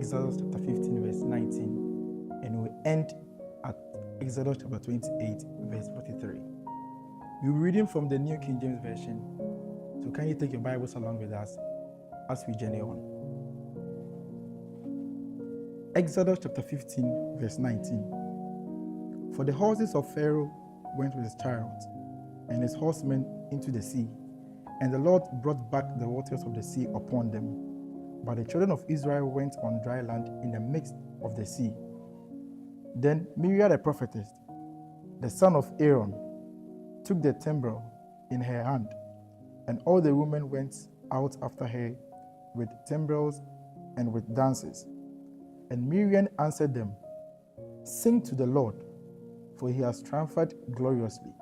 Exodus chapter 15, verse 19, and we end at Exodus chapter 28, verse 43. We're reading from the New King James Version, so can you take your Bibles along with us as we journey on? Exodus chapter 15, verse 19. For the horses of Pharaoh went with his chariots and his horsemen into the sea, and the Lord brought back the waters of the sea upon them. But the children of Israel went on dry land in the midst of the sea. Then Miriam the prophetess, the son of Aaron, took the timbrel in her hand, and all the women went out after her with timbrels and with dances. And Miriam answered them, "Sing to the Lord, for he has triumphed gloriously.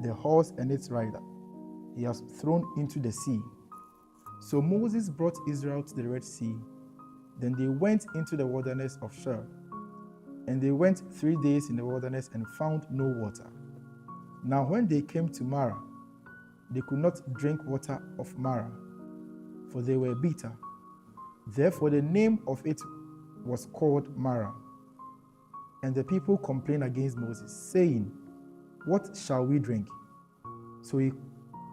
The horse and its rider he has thrown into the sea." So Moses brought Israel to the Red Sea. Then they went into the wilderness of Shur. And they went 3 days in the wilderness and found no water. Now when they came to Marah, they could not drink water of Marah, for they were bitter. Therefore the name of it was called Marah. And the people complained against Moses, saying, "What shall we drink?" So he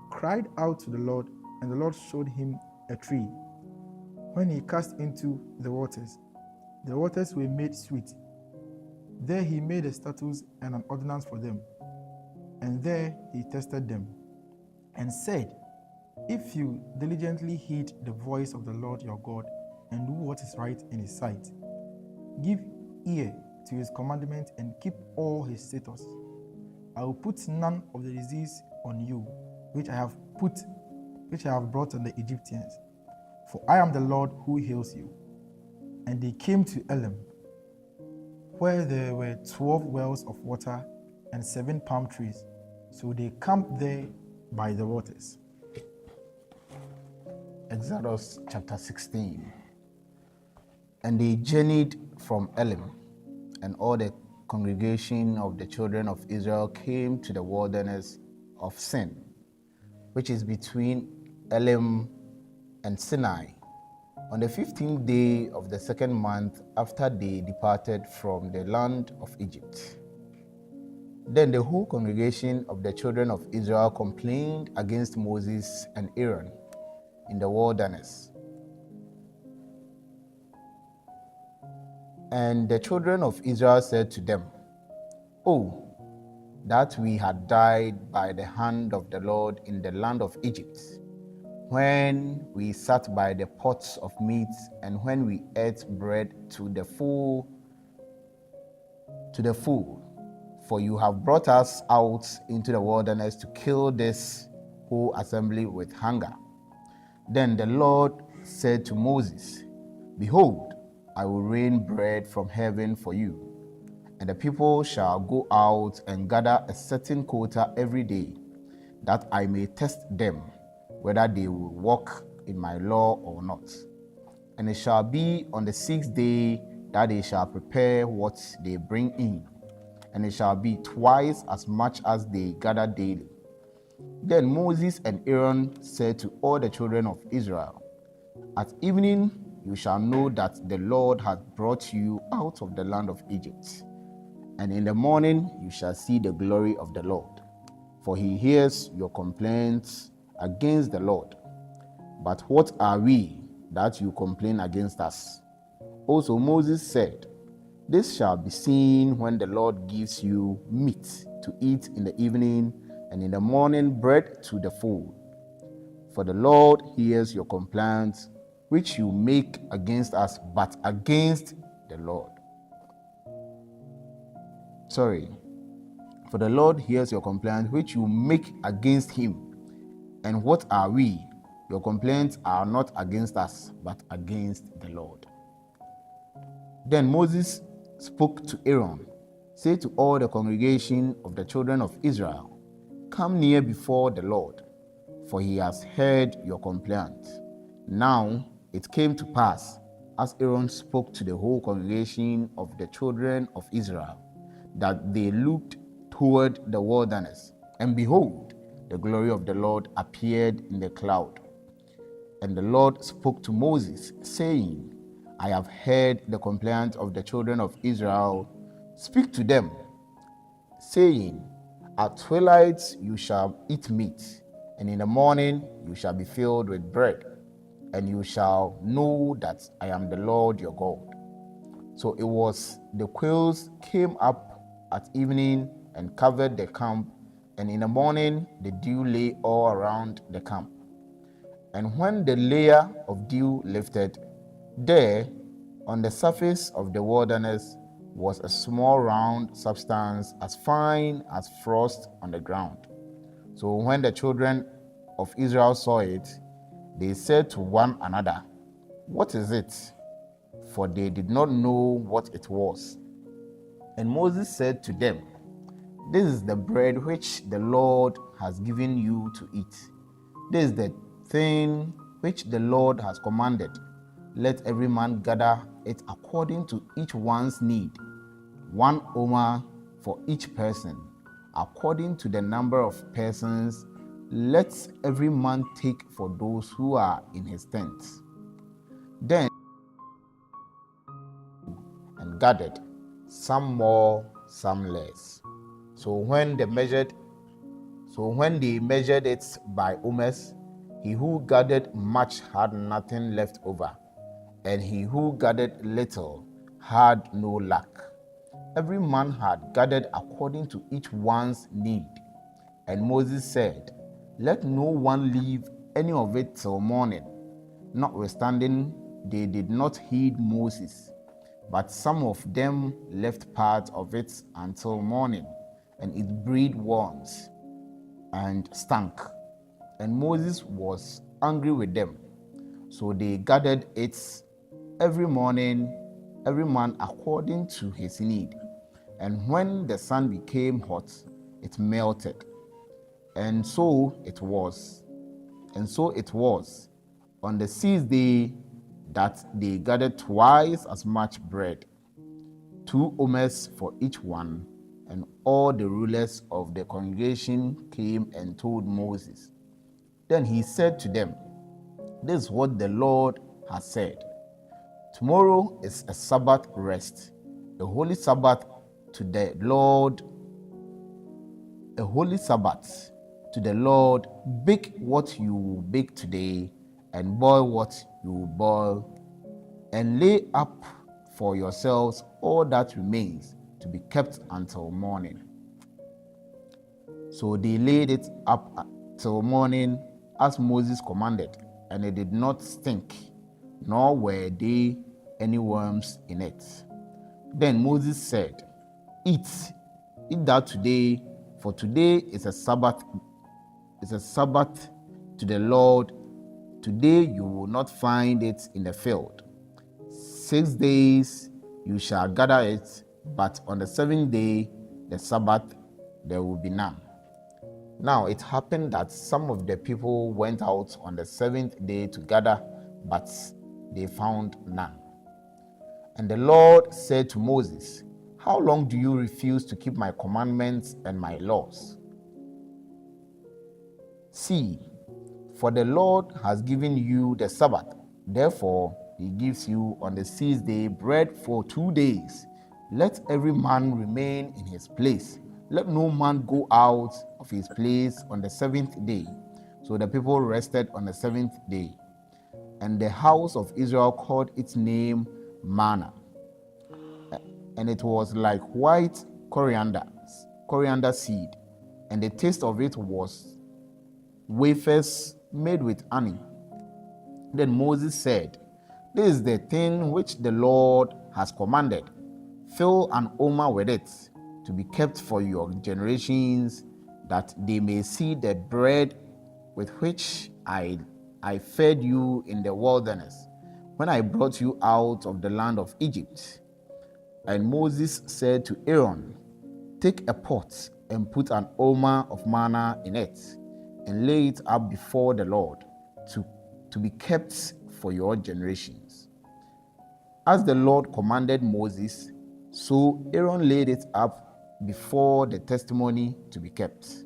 cried out to the Lord, and the Lord showed him a tree. When he cast into the waters were made sweet. There he made a statute and an ordinance for them. And there he tested them, and said, "If you diligently heed the voice of the Lord your God, and do what is right in his sight, give ear to his commandment and keep all his statutes, I will put none of the disease on you, which I have brought on the Egyptians. For I am the Lord who heals you." And they came to Elim, where there were 12 wells of water and 7 palm trees. So they camped there by the waters. Exodus chapter 16. And they journeyed from Elim, and all the congregation of the children of Israel came to the wilderness of Sin, which is between Elim and Sinai, on the 15th day of the 2nd month after they departed from the land of Egypt. Then the whole congregation of the children of Israel complained against Moses and Aaron in the wilderness. And the children of Israel said to them, "Oh, that we had died by the hand of the Lord in the land of Egypt, when we sat by the pots of meat, and when we ate bread to the full. For you have brought us out into the wilderness to kill this whole assembly with hunger." Then the Lord said to Moses, "Behold, I will rain bread from heaven for you, and the people shall go out and gather a certain quota every day, that I may test them, whether they will walk in my law or not. And it shall be on the 6th day that they shall prepare what they bring in, and it shall be twice as much as they gather daily." Then Moses and Aaron said to all the children of Israel, "At evening you shall know that the Lord hath brought you out of the land of Egypt. And in the morning you shall see the glory of the Lord, for he hears your complaints against the Lord. But what are we that you complain against us?" Also Moses said, "This shall be seen when the Lord gives you meat to eat in the evening, and in the morning bread to the full. For the Lord hears your complaints which you make against us, but against the Lord. For the Lord hears your complaints which you make against him. And what are we? Your complaints are not against us, but against the Lord." Then Moses spoke to Aaron, "Say to all the congregation of the children of Israel, Come near before the Lord, for he has heard your complaint." Now it came to pass, as Aaron spoke to the whole congregation of the children of Israel, that they looked toward the wilderness, and behold, the glory of the Lord appeared in the cloud. And the Lord spoke to Moses, saying, I have heard the complaint of the children of Israel. Speak to them, saying, at twilight you shall eat meat, and in the morning you shall be filled with bread, and you shall know that I am the Lord your God. So it was, the quails came up at evening and covered the camp, and in the morning the dew lay all around the camp. And when the layer of dew lifted, there on the surface of the wilderness was a small round substance as fine as frost on the ground. So when the children of Israel saw it, they said to one another, what is it? For they did not know what it was. And Moses said to them, this is the bread which the Lord has given you to eat. This is the thing which the Lord has commanded. Let every man gather it according to each one's need, 1 omer for each person. According to the number of persons, let every man take for those who are in his tent. Then and gathered, some more, some less. So when they measured it by omers, he who gathered much had nothing left over, and he who gathered little had no lack. Every man had gathered according to each one's need. And Moses said, let no one leave any of it till morning. Notwithstanding, they did not heed Moses, but some of them left part of it until morning, and it breathed worms and stank. And Moses was angry with them. So they gathered it every morning, every man according to his need. And when the sun became hot, it melted. And so it was. On the 6th day that they gathered twice as much bread, 2 omers for each one. And all the rulers of the congregation came and told Moses. Then he said to them, this is what the Lord has said. Tomorrow is a Sabbath rest, a holy Sabbath to the Lord. A holy Sabbath to the Lord. Bake what you will bake today, and boil what you will boil, and lay up for yourselves all that remains to be kept until morning. So they laid it up till morning as Moses commanded, and it did not stink, nor were there any worms in it. Then Moses said, eat that today, for today is a Sabbath. It's a Sabbath to the Lord. Today you will not find it in the field. 6 days you shall gather it, but on the 7th day, the Sabbath, there will be none. Now it happened that some of the people went out on the 7th day to gather, but they found none. And the Lord said to Moses, how long do you refuse to keep my commandments and my laws? See, for the Lord has given you the Sabbath. Therefore, he gives you on the 6th day bread for 2 days. Let every man remain in his place. Let no man go out of his place on the 7th day. So the people rested on the 7th day. And the house of Israel called its name manna. And it was like white coriander seed. And the taste of it was wafers made with honey. Then Moses said, this is the thing which the Lord has commanded. Fill an omer with it, to be kept for your generations, that they may see the bread with which I fed you in the wilderness, when I brought you out of the land of Egypt. And Moses said to Aaron, take a pot and put an omer of manna in it, and lay it up before the Lord, to be kept for your generations. As the Lord commanded Moses, so Aaron laid it up before the testimony to be kept.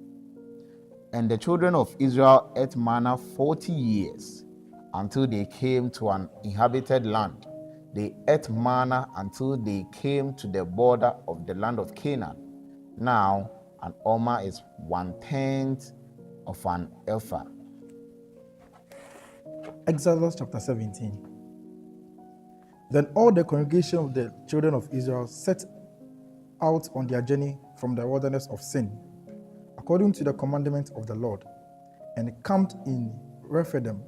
And the children of Israel ate manna 40 years, until they came to an inhabited land. They ate manna until they came to the border of the land of Canaan. Now, an omer is 1/10 of an ephah. Exodus chapter 17. Then all the congregation of the children of Israel set out on their journey from the wilderness of Sin, according to the commandment of the Lord, and camped in Rephidim,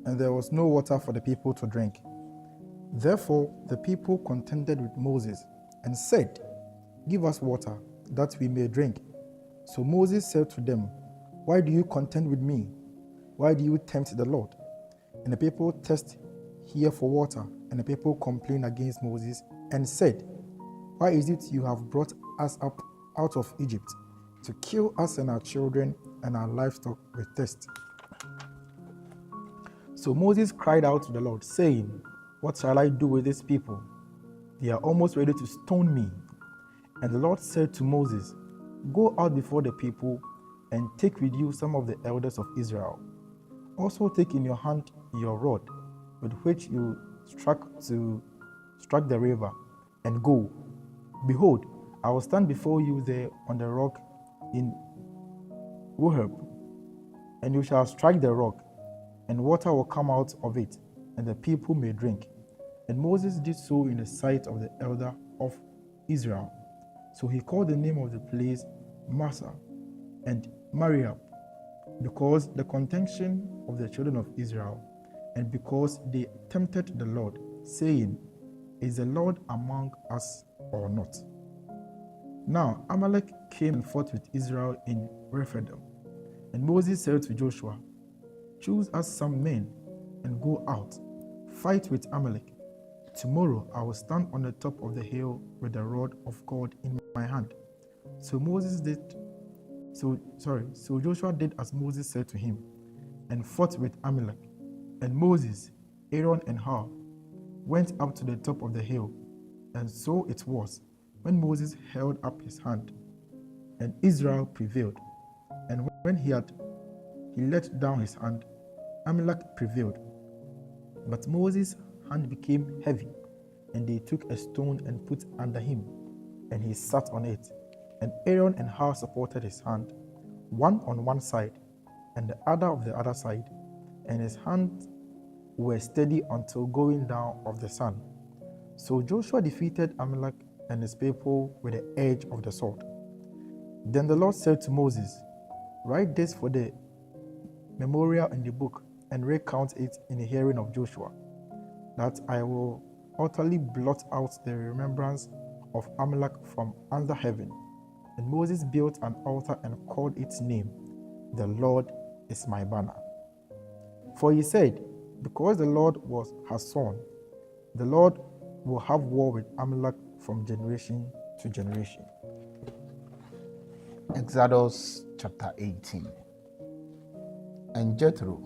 and there was no water for the people to drink. Therefore the people contended with Moses and said, "Give us water, that we may drink." So Moses said to them, "Why do you contend with me? Why do you tempt the Lord?" And the people test here for water, and the people complained against Moses and said, "Why is it you have brought us up out of Egypt to kill us and our children and our livestock with thirst?" So Moses cried out to the Lord, saying, "What shall I do with these people? They are almost ready to stone me." And the Lord said to Moses, "Go out before the people and take with you some of the elders of Israel. Also take in your hand your rod with which you struck the river, and go. Behold, I will stand before you there on the rock in Horeb, and you shall strike the rock, and water will come out of it, and the people may drink." And Moses did so in the sight of the elder of Israel. So he called the name of the place Massah and Meribah, because the contention of the children of Israel, and because they tempted the Lord, saying, "Is the Lord among us or not?" Now Amalek came and fought with Israel in Rephidim. And Moses said to Joshua, "Choose us some men and go out, fight with Amalek. Tomorrow I will stand on the top of the hill with the rod of God in my hand." So Joshua did as Moses said to him, and fought with Amalek. And Moses, Aaron, and Hur went up to the top of the hill. And so it was, when Moses held up his hand, and Israel prevailed. And when he let down his hand, Amalek prevailed. But Moses' hand became heavy, and they took a stone and put under him, and he sat on it. And Aaron and Hur supported his hand, one on one side, and the other of the other side, and his hands were steady until going down of the sun. So Joshua defeated Amalek and his people with the edge of the sword. Then the Lord said to Moses, "Write this for the memorial in the book, and recount it in the hearing of Joshua, that I will utterly blot out the remembrance of Amalek from under heaven." And Moses built an altar and called its name, "The Lord is my banner." For he said, "Because the Lord has sworn, the Lord will have war with Amalek from generation to generation." Exodus chapter 18. And Jethro,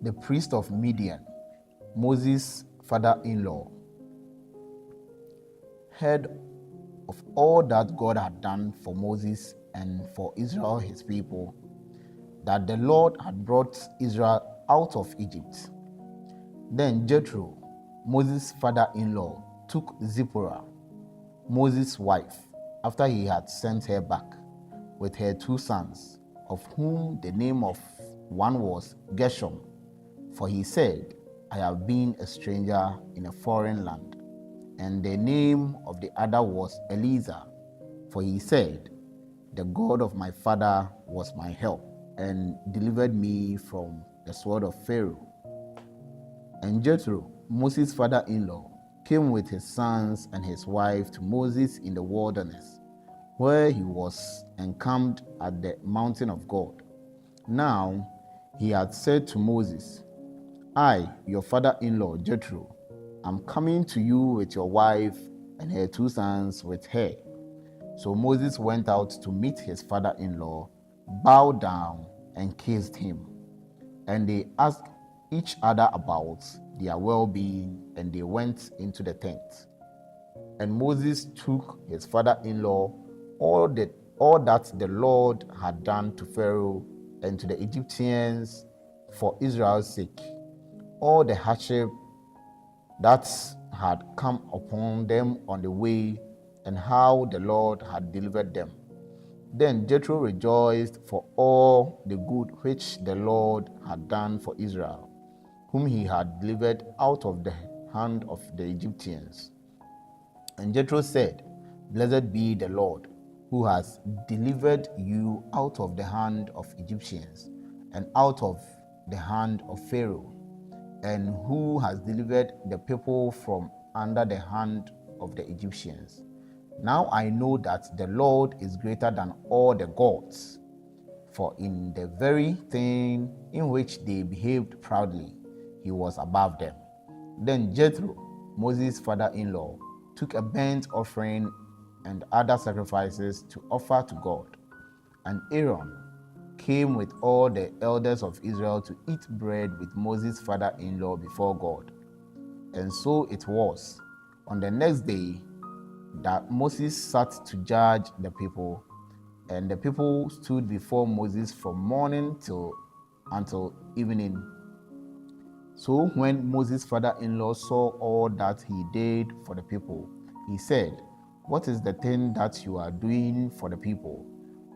the priest of Midian, Moses' father-in-law, heard of all that God had done for Moses and for Israel his people, that the Lord had brought Israel out of Egypt. Then Jethro, Moses' father-in-law, took Zipporah, Moses' wife, after he had sent her back, with her 2 sons, of whom the name of one was Gershom, for he said, "I have been a stranger in a foreign land." And the name of the other was Eleazar, for he said, "The God of my father was my help, and delivered me from the sword of Pharaoh." And Jethro, Moses' father-in-law, came with his sons and his wife to Moses in the wilderness, where he was encamped at the mountain of God. Now he had said to Moses, "I, your father-in-law Jethro, am coming to you with your wife and her 2 sons with her." So Moses went out to meet his father-in-law, bowed down, and kissed him. And they asked each other about their well-being, and they went into the tent. And Moses took his father-in-law all that the Lord had done to Pharaoh and to the Egyptians for Israel's sake, all the hardship that had come upon them on the way, and how the Lord had delivered them. Then Jethro rejoiced for all the good which the Lord had done for Israel, whom he had delivered out of the hand of the Egyptians. And Jethro said, Blessed be the Lord, who has delivered you out of the hand of Egyptians, and out of the hand of Pharaoh, and who has delivered the people from under the hand of the Egyptians. Now I know that the Lord is greater than all the gods, for in the very thing in which they behaved proudly, he was above them. Then Jethro, Moses' father-in-law, took a burnt offering and other sacrifices to offer to God. And Aaron came with all the elders of Israel to eat bread with Moses' father-in-law before God. And so it was on the next day that Moses sat to judge the people, and the people stood before Moses from morning until evening. So when Moses' father-in-law saw all that he did for the people, he said, What is the thing that you are doing for the people?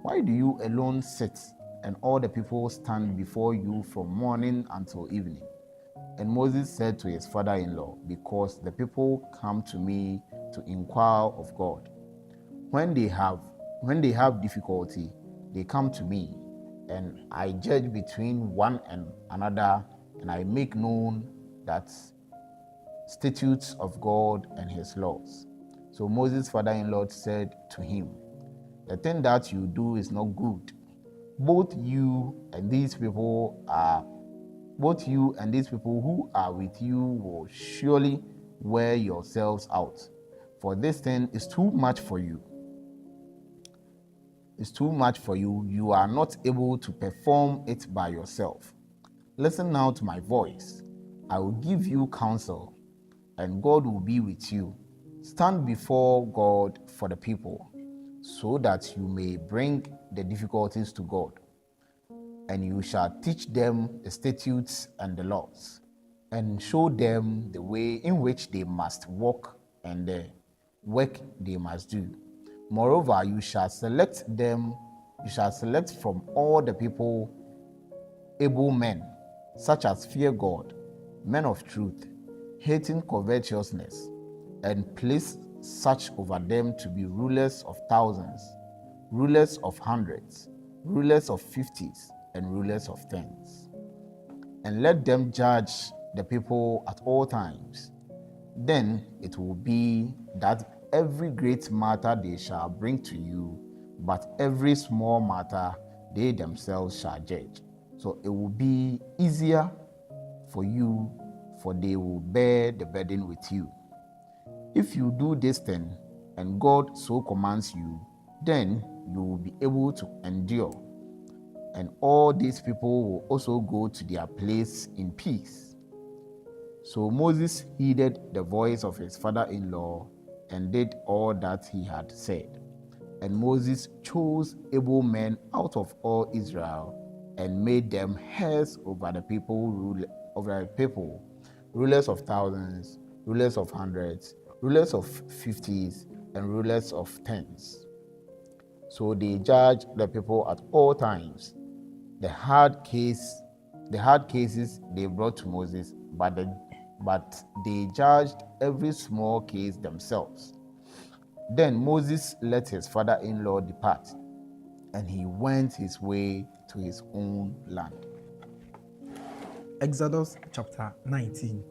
Why do you alone sit, and all the people stand before you from morning until evening? And Moses said to his father-in-law, Because the people come to me to inquire of God. When they have difficulty, they come to me, and I judge between one and another, and I make known that statutes of God and his laws. So Moses' father-in-law said to him, The thing that you do is not good. Both you and these people who are with you will surely wear yourselves out, for this thing is too much for you. It's too much for you. You are not able to perform it by yourself. Listen now to my voice. I will give you counsel, and God will be with you. Stand before God for the people, so that you may bring the difficulties to God, and you shall teach them the statutes and the laws, and show them the way in which they must walk and the work they must do. Moreover, you shall select from all the people able men, such as fear God, men of truth, hating covetousness, and place such over them to be rulers of thousands, rulers of hundreds, rulers of fifties, and rulers of tens. And let them judge the people at all times. Then it will be that every great matter they shall bring to you, but every small matter they themselves shall judge. So it will be easier for you, for they will bear the burden with you. If you do this thing, and God so commands you, then you will be able to endure, and all these people will also go to their place in peace. So Moses heeded the voice of his father-in-law and did all that he had said. And Moses chose able men out of all Israel and made them heads over the people, rulers of thousands, rulers of hundreds, rulers of fifties, and rulers of tens. So they judged the people at all times. The hard cases they brought to Moses, but they judged every small case themselves. Then Moses let his father-in-law depart, and he went his way to his own land. Exodus chapter 19.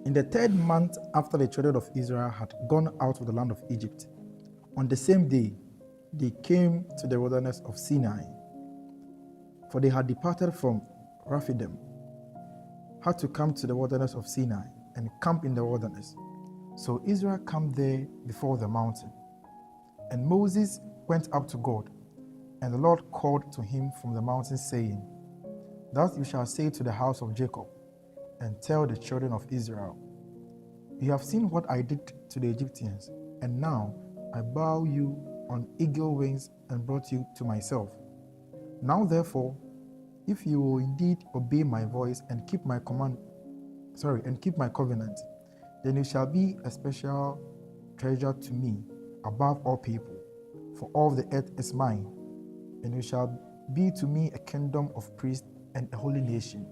In the 3rd month after the children of Israel had gone out of the land of Egypt, on the same day they came to the wilderness of Sinai. For they had departed from Rephidim, had to come to the wilderness of Sinai and camp in the wilderness. So Israel camped there before the mountain. And Moses went up to God, and the Lord called to him from the mountain, saying, Thus you shall say to the house of Jacob, and tell the children of Israel, You have seen what I did to the Egyptians, and now I bow you on eagle wings and brought you to myself. Now therefore, if you will indeed obey my voice and keep my covenant, Then you shall be a special treasure to me above all people, for all the earth is mine, and you shall be to me a kingdom of priests and a holy nation.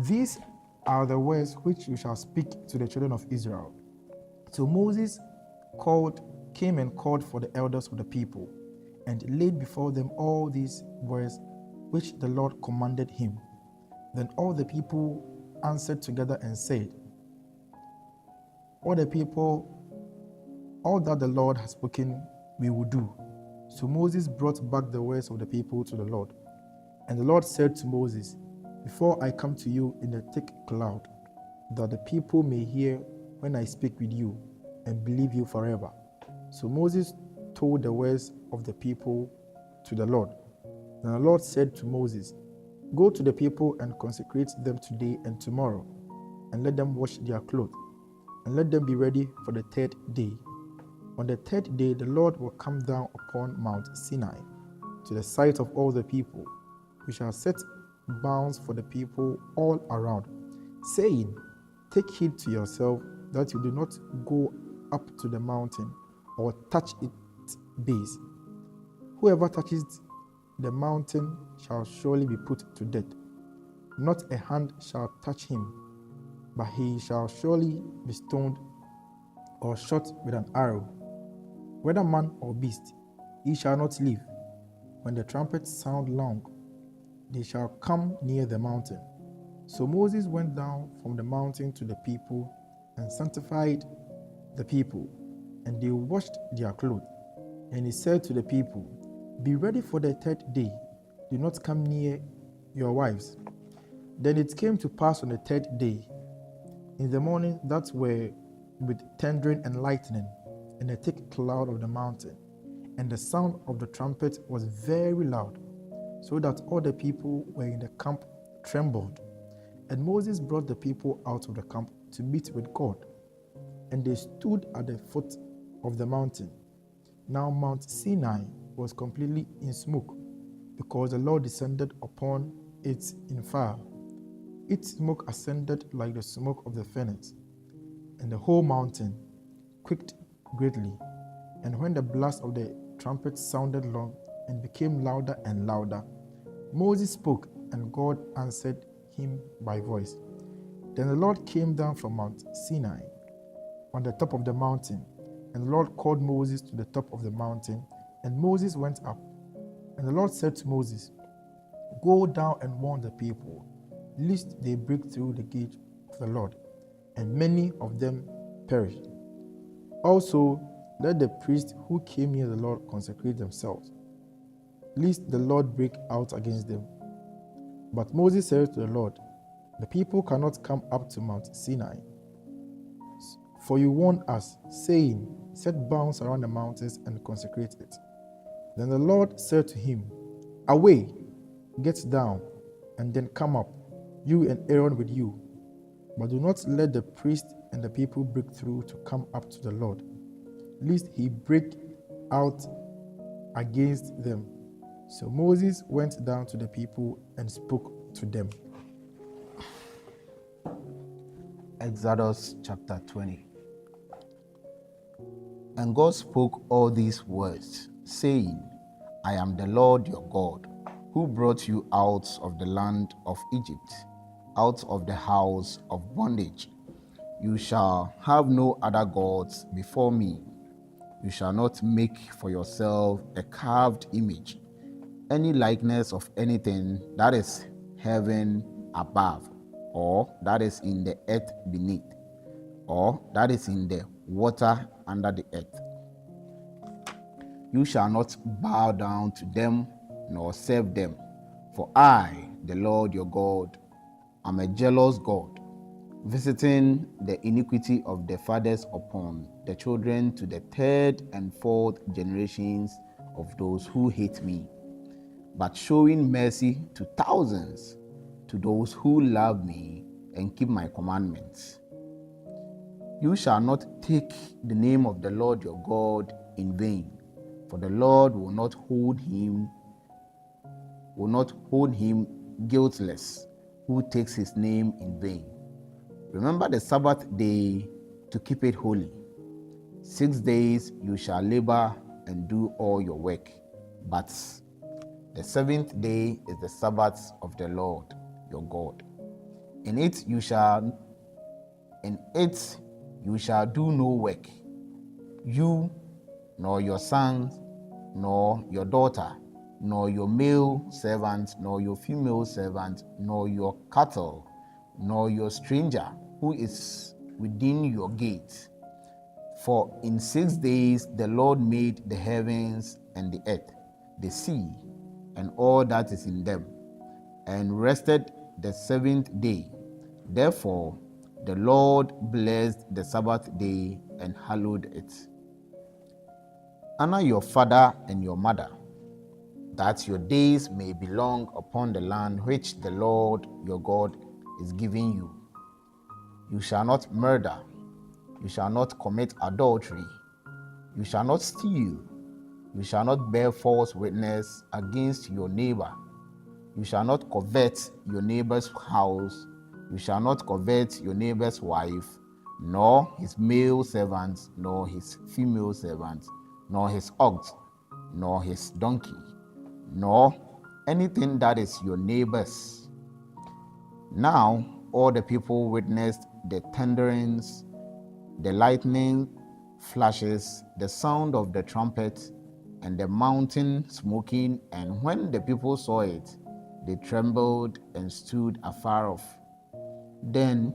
These are the words which you shall speak to the children of Israel. So Moses came and called for the elders of the people, and laid before them all these words which the Lord commanded him. Then all the people answered together and said, All that the Lord has spoken, we will do. So Moses brought back the words of the people to the Lord. And the Lord said to Moses, Before I come to you in a thick cloud, that the people may hear when I speak with you, and believe you forever. So Moses told the words of the people to the Lord. Then the Lord said to Moses, Go to the people and consecrate them today and tomorrow, and let them wash their clothes, and let them be ready for the third day. On the third day, the Lord will come down upon Mount Sinai to the sight of all the people. We shall set bounds for the people all around, saying, Take heed to yourself that you do not go up to the mountain or touch its base. Whoever touches the mountain shall surely be put to death. Not a hand shall touch him, but he shall surely be stoned or shot with an arrow. Whether man or beast, he shall not live. When the trumpets sound long, they shall come near the mountain. So Moses went down from the mountain to the people and sanctified the people, and they washed their clothes. And he said to the people, Be ready for the third day. Do not come near your wives. Then it came to pass on the third day, in the morning, that were with thundering and lightning, and a thick cloud of the mountain, and the sound of the trumpet was very loud, so that all the people were in the camp trembled. And Moses brought the people out of the camp to meet with God, and they stood at the foot of the mountain. Now Mount Sinai was completely in smoke, because the Lord descended upon it in fire. Its smoke ascended like the smoke of the furnace, and the whole mountain quaked greatly. And when the blast of the trumpet sounded long and became louder and louder, Moses spoke, and God answered him by voice. Then the Lord came down from Mount Sinai on the top of the mountain, and the Lord called Moses to the top of the mountain, and Moses went up. And the Lord said to Moses, Go down and warn the people, lest they break through the gate of the Lord, and many of them perish. Also, let the priests who came near the Lord consecrate themselves, lest the Lord break out against them. But Moses said to the Lord, The people cannot come up to Mount Sinai, for you warned us, saying, Set bounds around the mountains and consecrate it. Then the Lord said to him, Away, get down, and then come up, you and Aaron with you. But do not let the priest and the people break through to come up to the Lord, lest he break out against them. So Moses went down to the people and spoke to them. Exodus chapter 20. And God spoke all these words, saying, I am the Lord your God, who brought you out of the land of Egypt, out of the house of bondage. You shall have no other gods before me. You shall not make for yourself a carved image, any likeness of anything that is heaven above, or that is in the earth beneath, or that is in the water under the earth. You shall not bow down to them nor serve them, for I, the Lord your God, am a jealous God, visiting the iniquity of the fathers upon the children to the third and fourth generations of those who hate me, but showing mercy to thousands, to those who love me and keep my commandments. You shall not take the name of the Lord your God in vain, for the Lord will not hold him guiltless who takes his name in vain. Remember the Sabbath day to keep it holy. 6 days you shall labor and do all your work, but the seventh day is the Sabbath of the Lord your God. In it you shall do no work, you, nor your son, nor your daughter, nor your male servant, nor your female servant, nor your cattle, nor your stranger who is within your gates. For in 6 days the Lord made the heavens and the earth, the sea, and all that is in them, and rested the seventh day. Therefore the Lord blessed the Sabbath day and hallowed it. Honor your father and your mother, that your days may be long upon the land which the Lord your God is giving you. You shall not murder. You shall not commit adultery. You shall not steal. You shall not bear false witness against your neighbor. You shall not covet your neighbor's house. You shall not covet your neighbor's wife, nor his male servant, nor his female servant, nor his ox, nor his donkey, nor anything that is your neighbor's. Now all the people witnessed the thunderings, the lightning flashes, the sound of the trumpet, and the mountain smoking, and when the people saw it, they trembled and stood afar off. Then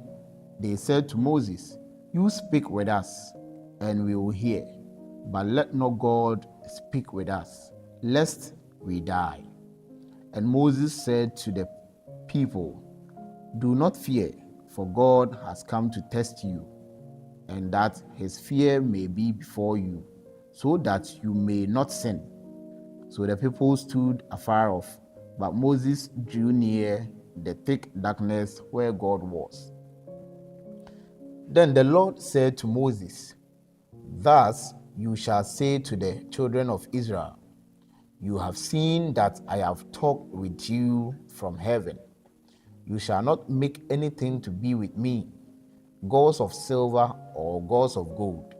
they said to Moses, "You speak with us, and we will hear, but let not God speak with us, lest we die." And Moses said to the people, "Do not fear, for God has come to test you, and that his fear may be before you, so that you may not sin." So the people stood afar off, but Moses drew near the thick darkness where God was. Then the Lord said to Moses, "Thus you shall say to the children of Israel, you have seen that I have talked with you from heaven. You shall not make anything to be with me, gods of silver or gods of gold.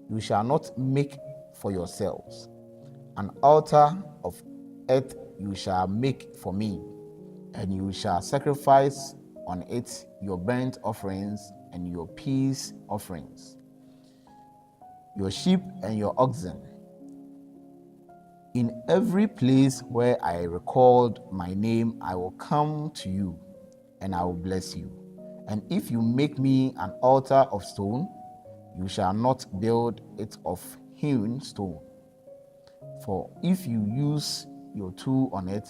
You shall not make for yourselves. An altar of earth you shall make for me, and you shall sacrifice on it your burnt offerings and your peace offerings, your sheep and your oxen. In every place where I recalled my name, I will come to you, and I will bless you. And if you make me an altar of stone, you shall not build it of hewn stone. For if you use your tool on it,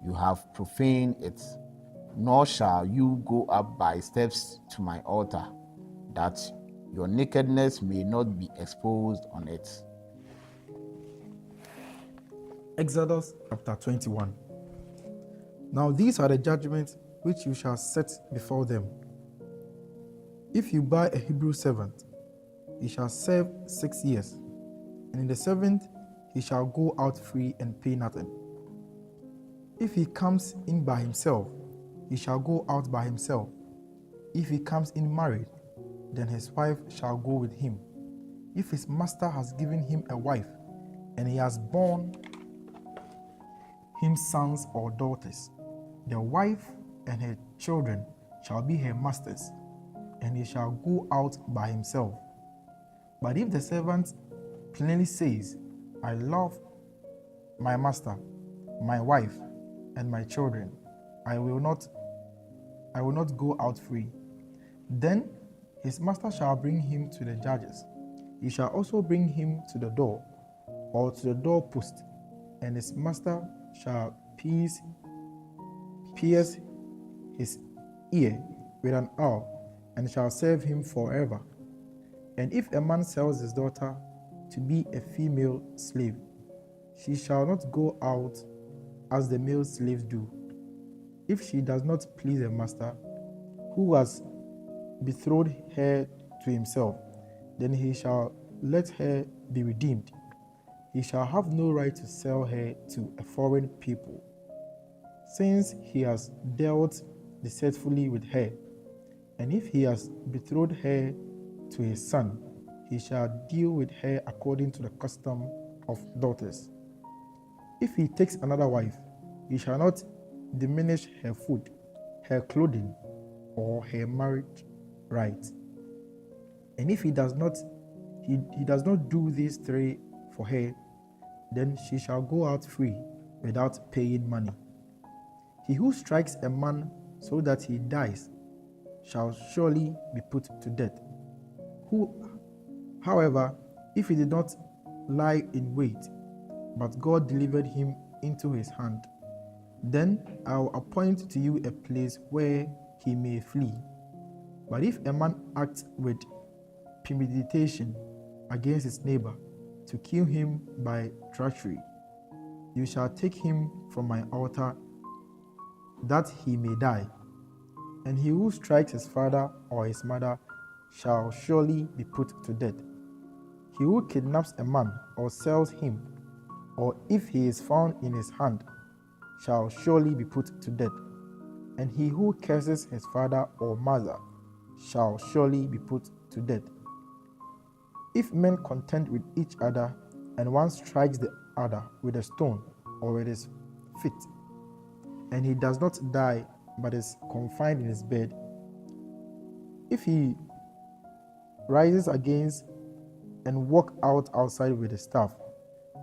you have profaned it, nor shall you go up by steps to my altar, that your nakedness may not be exposed on it." Exodus chapter 21. Now these are the judgments which you shall set before them. If you buy a Hebrew servant, he shall serve 6 years, and in the seventh he shall go out free and pay nothing. If he comes in by himself, he shall go out by himself. If he comes in married, then his wife shall go with him. If his master has given him a wife, and he has borne him sons or daughters, the wife and her children shall be her master's, and he shall go out by himself. But if the servant plainly says, "I love my master, my wife, and my children, I will not go out free," then his master shall bring him to the judges. He shall also bring him to the door, or to the doorpost, and his master shall pierce his ear with an awl, and shall serve him forever. And if a man sells his daughter to be a female slave, she shall not go out as the male slaves do. If she does not please her master, who has betrothed her to himself, then he shall let her be redeemed. He shall have no right to sell her to a foreign people, since he has dealt deceitfully with her. And if he has betrothed her to his son, he shall deal with her according to the custom of daughters. If he takes another wife, he shall not diminish her food, her clothing, or her marriage right. And if he does not do these three for her, then she shall go out free without paying money. He who strikes a man so that he dies shall surely be put to death. However, if he did not lie in wait, but God delivered him into his hand, then I will appoint to you a place where he may flee. But if a man acts with premeditation against his neighbor to kill him by treachery, you shall take him from my altar that he may die. And he who strikes his father or his mother shall surely be put to death. He who kidnaps a man or sells him, or if he is found in his hand, shall surely be put to death. And he who curses his father or mother shall surely be put to death. If men contend with each other, and one strikes the other with a stone or with his feet, and he does not die but is confined in his bed, if he rises against and walk outside with a staff,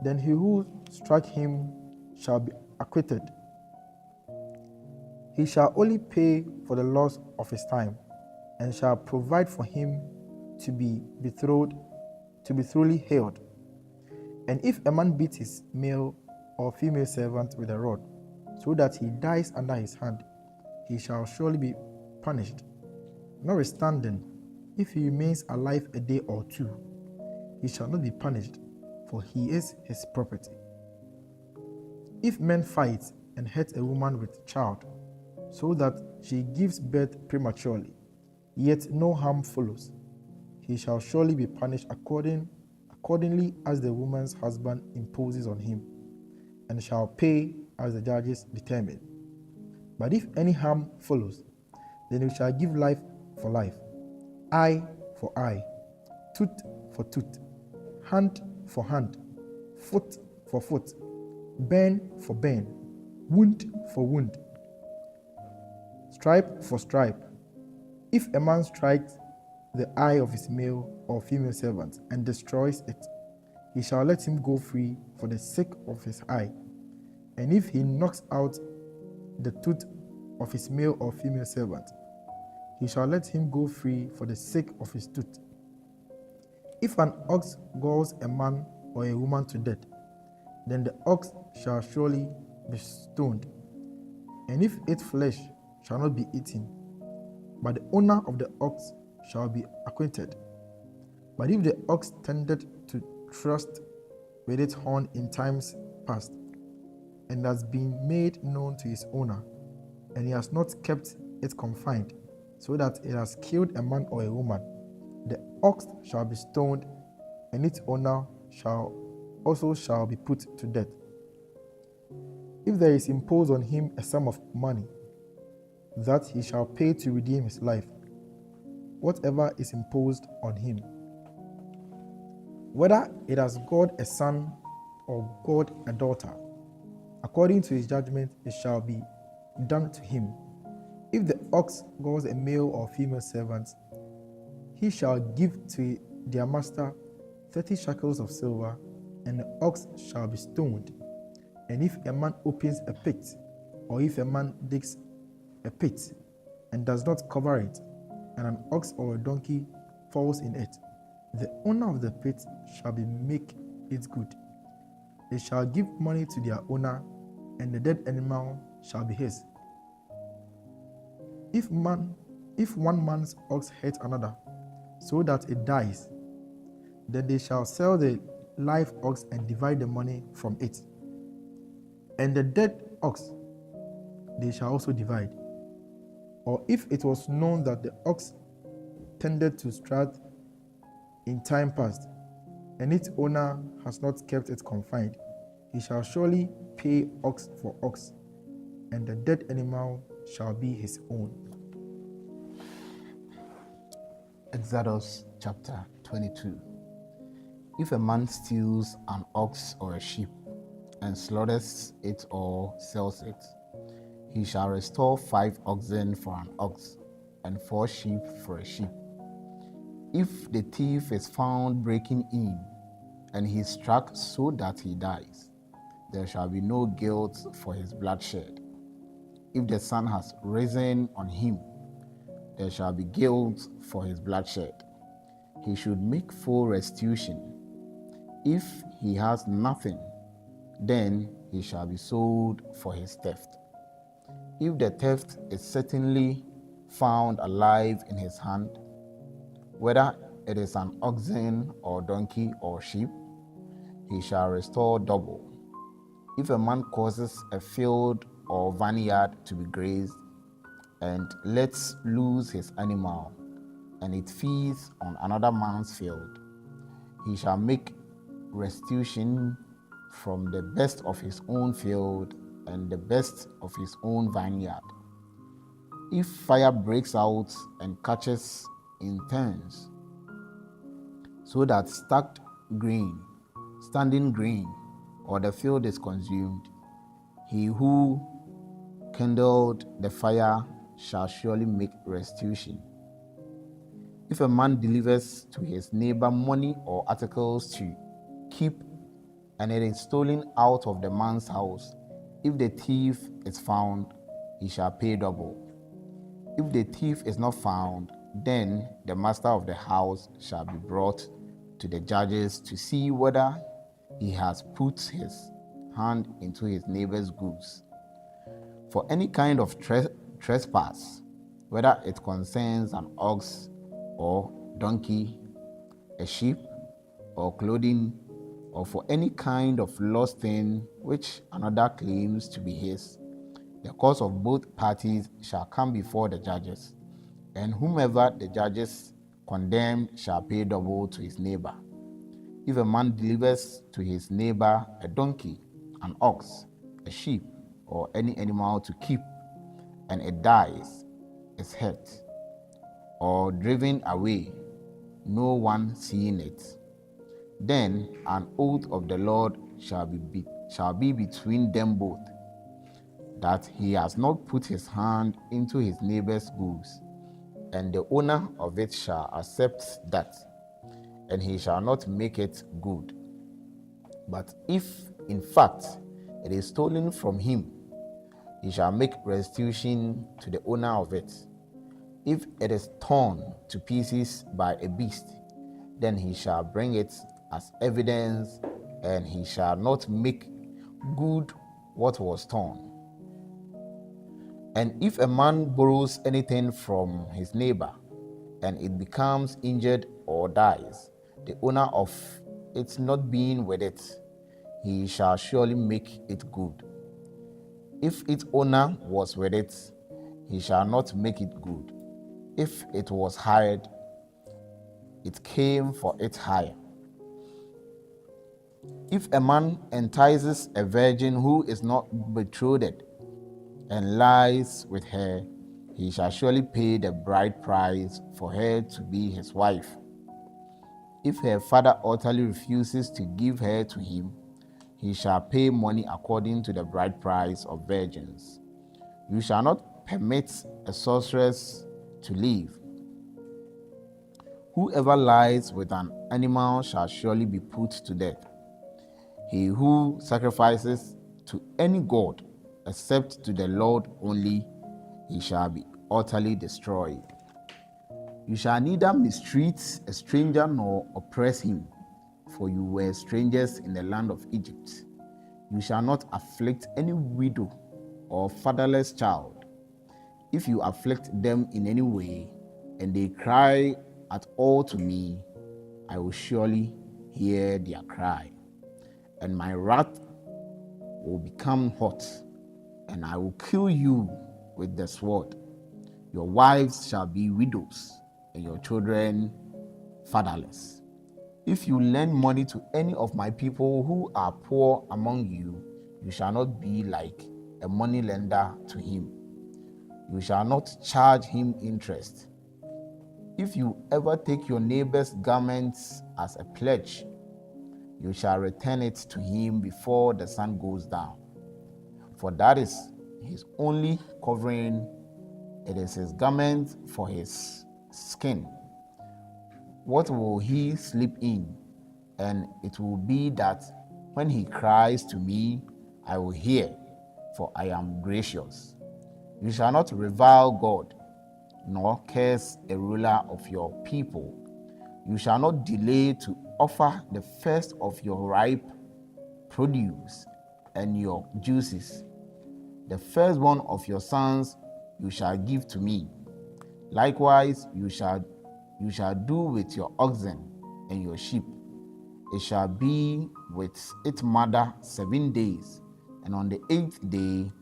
then he who struck him shall be acquitted. He shall only pay for the loss of his time, and shall provide for him to be truly held. And if a man beats his male or female servant with a rod, so that he dies under his hand, he shall surely be punished. Notwithstanding, if he remains alive a day or two, he shall not be punished, for he is his property. If men fight and hurt a woman with child, so that she gives birth prematurely, yet no harm follows, he shall surely be punished accordingly as the woman's husband imposes on him, and shall pay as the judges determine. But if any harm follows, then he shall give life for life, eye for eye, tooth for tooth, hand for hand, foot for foot, burn for burn, wound for wound, stripe for stripe. If a man strikes the eye of his male or female servant and destroys it, he shall let him go free for the sake of his eye. And if he knocks out the tooth of his male or female servant, he shall let him go free for the sake of his tooth. If an ox galls a man or a woman to death, then the ox shall surely be stoned, and if its flesh shall not be eaten, but the owner of the ox shall be acquitted. But if the ox tended to thrust with its horn in times past, and has been made known to his owner, and he has not kept it confined, so that it has killed a man or a woman, the ox shall be stoned, and its owner shall be put to death. If there is imposed on him a sum of money, that he shall pay to redeem his life, whatever is imposed on him, whether it has God a son or God a daughter, according to his judgment it shall be done to him. If the ox galls a male or female servant, he shall give to their master 30 shekels of silver, and the ox shall be stoned. And if a man opens a pit, or if a man digs a pit and does not cover it, and an ox or a donkey falls in it, the owner of the pit shall make it good. They shall give money to their owner, and the dead animal shall be his. If one man's ox hurts another, so that it dies, then they shall sell the live ox and divide the money from it. And the dead ox they shall also divide. Or if it was known that the ox tended to strut in time past, and its owner has not kept it confined, he shall surely pay ox for ox, and the dead animal shall be his own. Exodus chapter 22. If a man steals an ox or a sheep and slaughters it or sells it, he shall restore 5 oxen for an ox and 4 sheep for a sheep. If the thief is found breaking in and he is struck so that he dies, there shall be no guilt for his bloodshed. If the sun has risen on him, there shall be guilt for his bloodshed. He should make full restitution. If he has nothing, then he shall be sold for his theft. If the theft is certainly found alive in his hand, whether it is an oxen or donkey or sheep, he shall restore double. If a man causes a field or vineyard to be grazed and lets loose his animal, and it feeds on another man's field, he shall make restitution from the best of his own field and the best of his own vineyard. If fire breaks out and catches in turns, so that standing grain, or the field is consumed, he who kindled the fire shall surely make restitution. If a man delivers to his neighbor money or articles to keep, and it is stolen out of the man's house, if the thief is found, he shall pay double. If the thief is not found, then the master of the house shall be brought to the judges to see whether he has put his hand into his neighbor's goods. For any kind of trespass, whether it concerns an ox or donkey, a sheep or clothing, or for any kind of lost thing which another claims to be his, the cause of both parties shall come before the judges, and whomever the judges condemn shall pay double to his neighbor. If a man delivers to his neighbor a donkey, an ox, a sheep, or any animal to keep, and it dies, is hurt, or driven away, no one seeing it, then an oath of the Lord shall be between them both, that he has not put his hand into his neighbor's goods, and the owner of it shall accept that, and he shall not make it good. But if, in fact, it is stolen from him, he shall make restitution to the owner of it. If it is torn to pieces by a beast, then he shall bring it as evidence, and he shall not make good what was torn. And if a man borrows anything from his neighbor, and it becomes injured or dies, the owner of it not being with it, he shall surely make it good. If its owner was with it, he shall not make it good. If it was hired, it came for its hire. If a man entices a virgin who is not betrothed and lies with her, he shall surely pay the bride price for her to be his wife. If her father utterly refuses to give her to him, he shall pay money according to the bride price of virgins. You shall not permit a sorceress to live. Whoever lies with an animal shall surely be put to death. He who sacrifices to any god except to the Lord only, he shall be utterly destroyed. You shall neither mistreat a stranger nor oppress him, for you were strangers in the land of Egypt. You shall not afflict any widow or fatherless child. If you afflict them in any way, and they cry at all to me, I will surely hear their cry, and my wrath will become hot, and I will kill you with the sword. Your wives shall be widows, and your children fatherless. If you lend money to any of my people who are poor among you, you shall not be like a money lender to him. You shall not charge him interest. If you whoever take your neighbor's garments as a pledge, you shall return it to him before the sun goes down. For that is his only covering, it is his garment for his skin. What will he sleep in? And it will be that when he cries to me, I will hear, for I am gracious. You shall not revile God, nor curse a ruler of your people. You shall not delay to offer the first of your ripe produce and your juices. The firstborn of your sons you shall give to me. Likewise, you shall do with your oxen and your sheep. It shall be with its mother 7 days, and on the 8th day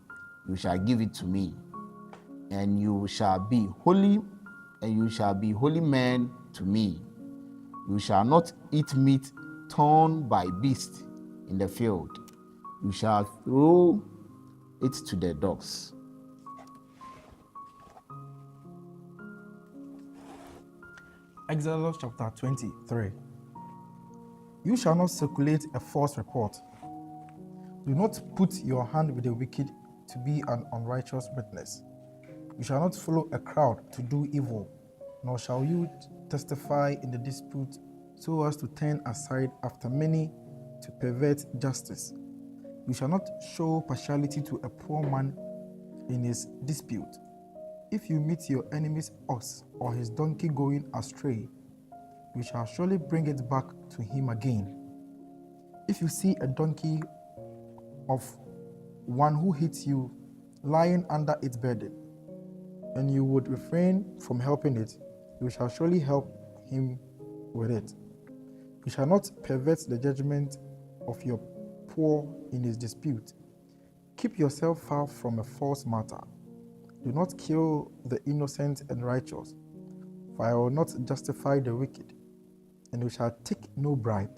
you shall give it to me. And you shall be holy, and you shall be holy men to me. You shall not eat meat torn by beasts in the field. You shall throw it to the dogs. Exodus chapter 23. You shall not circulate a false report. Do not put your hand with the wicked to be an unrighteous witness. You shall not follow a crowd to do evil, nor shall you testify in the dispute so as to turn aside after many to pervert justice. You shall not show partiality to a poor man in his dispute. If you meet your enemy's ox or his donkey going astray, you shall surely bring it back to him again. If you see a donkey of one who hits you lying under its burden, and you would refrain from helping it, you shall surely help him with it. You shall not pervert the judgment of your poor in his dispute. Keep yourself far from a false matter. Do not kill the innocent and righteous, for I will not justify the wicked. And you shall take no bribe,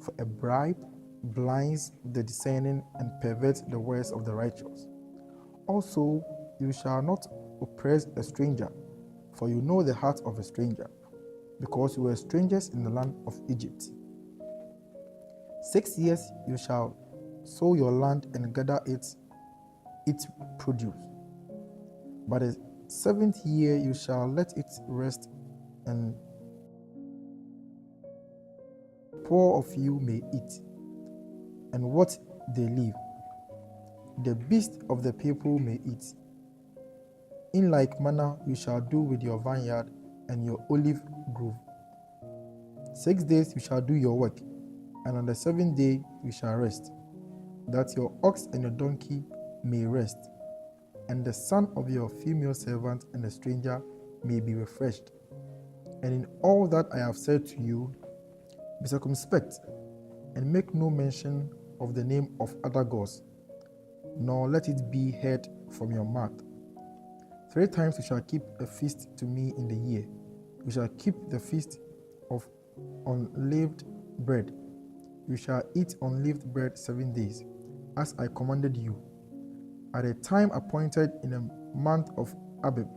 for a bribe blinds the discerning and perverts the words of the righteous. Also, you shall not oppress a stranger, for you know the heart of a stranger, because you were strangers in the land of Egypt. 6 years you shall sow your land and gather its produce. But the 7th year you shall let it rest, and poor of you may eat, and what they leave, the beasts of the people may eat. In like manner you shall do with your vineyard and your olive grove. 6 days you shall do your work, and on the 7th day you shall rest, that your ox and your donkey may rest, and the son of your female servant and the stranger may be refreshed. And in all that I have said to you, be circumspect, and make no mention of the name of other gods, nor let it be heard from your mouth. 3 times you shall keep a feast to me in the year. You shall keep the feast of unleavened bread. You shall eat unleavened bread 7 days, as I commanded you, at a time appointed in the month of Abib.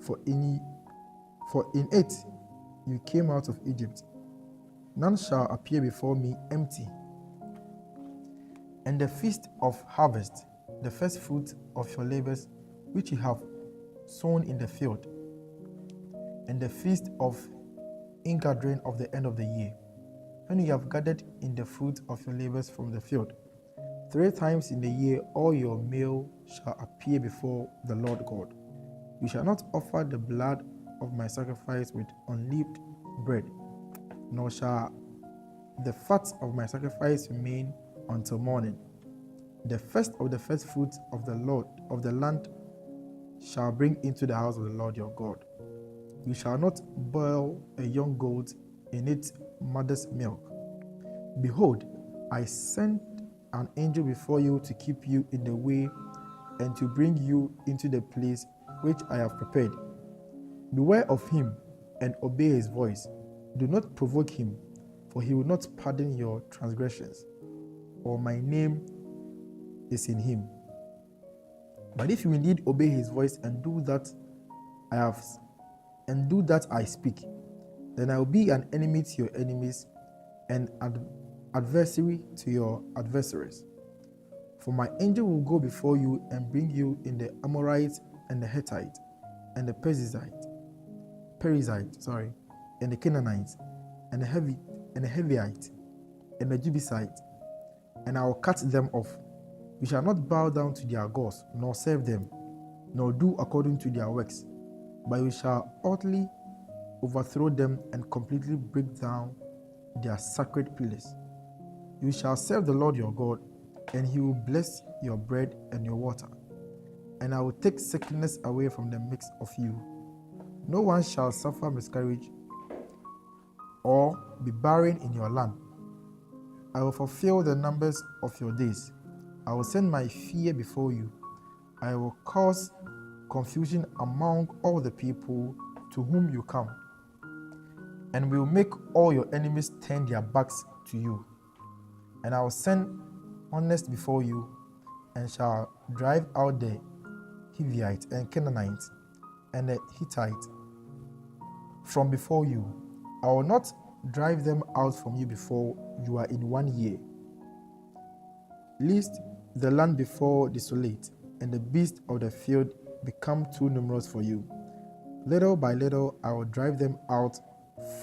For in it you came out of Egypt. None shall appear before me empty. And the feast of harvest, the first fruit of your labors, which you have sown in the field, and the feast of ingathering of the end of the year, when you have gathered in the fruit of your labors from the field. 3 times in the year all your male shall appear before the Lord God. You shall not offer the blood of my sacrifice with unleavened bread, nor shall the fat of my sacrifice remain until morning. The first of the first fruits of the Lord of the land shall bring into the house of the Lord your God. You shall not boil a young goat in its mother's milk. Behold, I sent an angel before you to keep you in the way and to bring you into the place which I have prepared. Beware of him and obey his voice. Do not provoke him, for he will not pardon your transgressions, or my name is in him. But if you indeed obey his voice and do that I speak, Then I will be an enemy to your enemies and an adversary to your adversaries. For my angel will go before you and bring you in the Amorite and the Hittite and the Perizzite, and the Canaanite and the Hivite and the Jebusite, and I will cut them off. You shall not bow down to their gods, nor serve them, nor do according to their works, but you shall utterly overthrow them and completely break down their sacred pillars. You shall serve the Lord your God, and he will bless your bread and your water. And I will take sickness away from the midst of you. No one shall suffer miscarriage or be barren in your land. I will fulfill the numbers of your days. I will send my fear before you. I will cause confusion among all the people to whom you come, and will make all your enemies turn their backs to you. And I will send honest before you, and shall drive out the Hivite and Canaanite and the Hittite from before you. I will not drive them out from you before you are in 1 year, lest the land before desolate, and the beasts of the field become too numerous for you. Little by little I will drive them out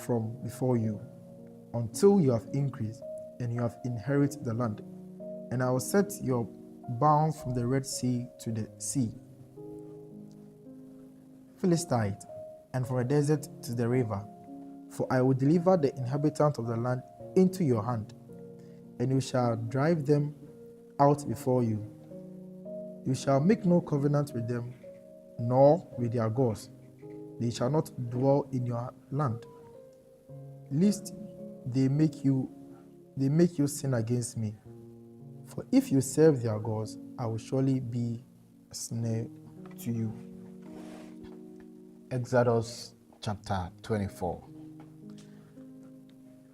from before you, until you have increased, and you have inherited the land. And I will set your bounds from the Red Sea to the sea, Philistine, and from the desert to the river. For I will deliver the inhabitants of the land into your hand, and you shall drive them out before you. You shall make no covenant with them, nor with their gods. They shall not dwell in your land, lest they make you sin against me. For if you serve their gods, I will surely be a snare to you. Exodus chapter 24.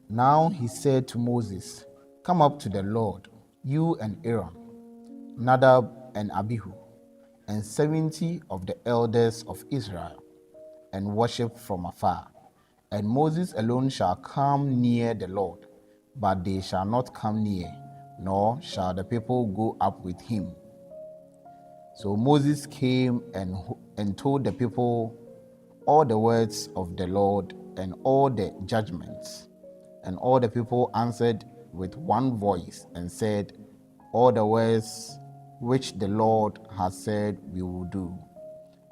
Now he said to Moses, "Come up to the Lord, you and Aaron, Nadab and Abihu, and 70 of the elders of Israel, and worship from afar. And Moses alone shall come near the Lord, but they shall not come near, nor shall the people go up with him." So Moses came and told the people all the words of the Lord and all the judgments. And all the people answered with one voice and said, "All the words which the Lord has said we will do."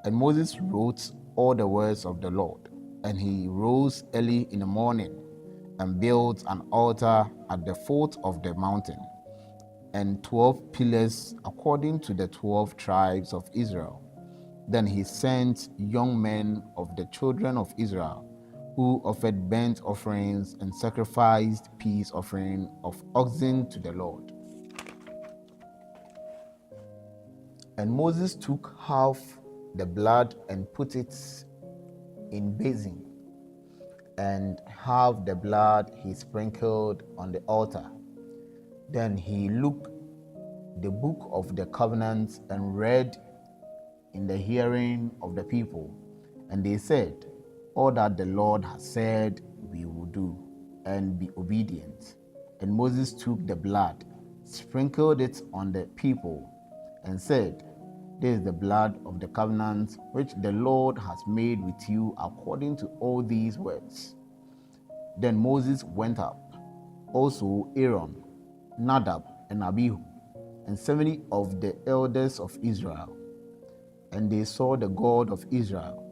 And Moses wrote all the words of the Lord. And he rose early in the morning and built an altar at the foot of the mountain, and 12 pillars according to the 12 tribes of Israel. Then he sent young men of the children of Israel, who offered burnt offerings and sacrificed peace offering of oxen to the Lord. And Moses took half the blood and put it in basin, and half the blood he sprinkled on the altar. Then he looked the book of the covenant and read in the hearing of the people. And they said, "All that the Lord has said we will do, and be obedient." And Moses took the blood, sprinkled it on the people, and said, "This is the blood of the covenant which the Lord has made with you according to all these words." Then Moses went up, also Aaron, Nadab, and Abihu, and 70 of the elders of Israel. And they saw the God of Israel,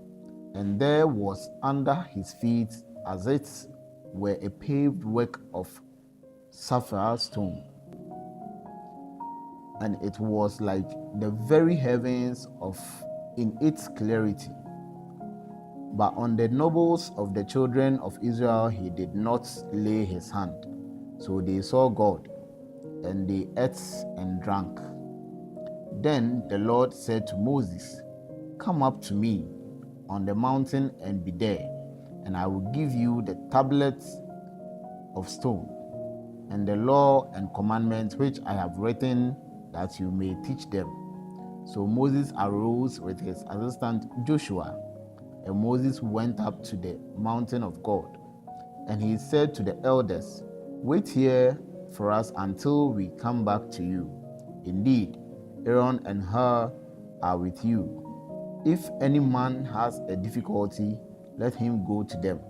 and there was under his feet as it were a paved work of sapphire stone, and it was like the very heavens in its clarity. But on the nobles of the children of Israel he did not lay his hand. So they saw God, and they ate and drank. Then the Lord said to Moses, "Come up to me on the mountain and be there, and I will give you the tablets of stone, and the law and commandments which I have written, that you may teach them." So Moses arose with his assistant Joshua, and Moses went up to the mountain of God, And he said to the elders, "Wait here for us until we come back to you. Indeed, Aaron and Hur are with you. If any man has a difficulty, let him go to them."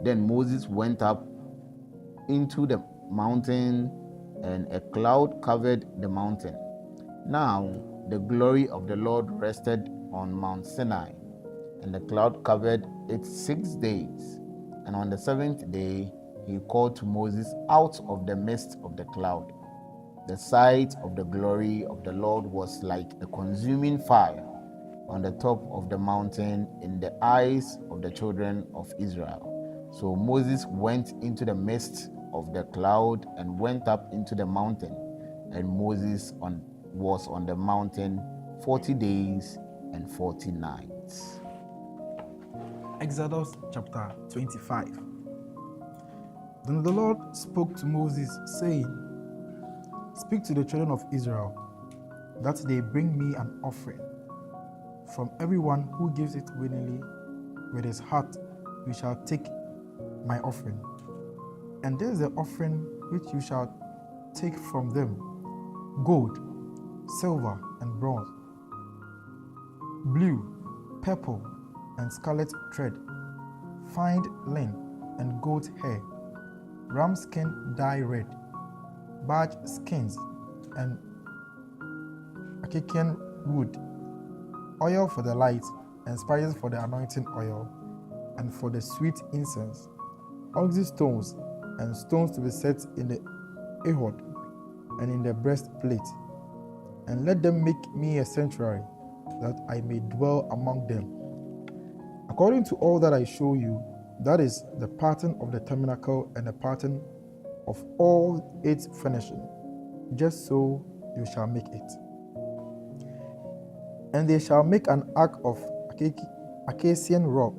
Then Moses went up into the mountain, and a cloud covered the mountain. Now the glory of the Lord rested on Mount Sinai, and the cloud covered it 6 days. And on the 7th day he called to Moses out of the midst of the cloud. The sight of the glory of the Lord was like a consuming fire on the top of the mountain in the eyes of the children of Israel. So Moses went into the midst of the cloud and went up into the mountain, and Moses was on the mountain 40 days and 40 nights. Exodus chapter 25. Then the Lord spoke to Moses, saying, "Speak to the children of Israel, that they bring me an offering. From everyone who gives it willingly with his heart, you shall take my offering. And this is the offering which you shall take from them: gold, silver, and bronze, blue, purple, and scarlet thread, fine linen, and goat hair, ram skin dye red, barge skins, and acacian wood, oil for the light, and spices for the anointing oil, and for the sweet incense, onyx stones, and stones to be set in the ephod and in the breastplate. And let them make me a sanctuary, that I may dwell among them. According to all that I show you, that is the pattern of the tabernacle and the pattern of all its furnishing, just so you shall make it. And they shall make an ark of acacian rope.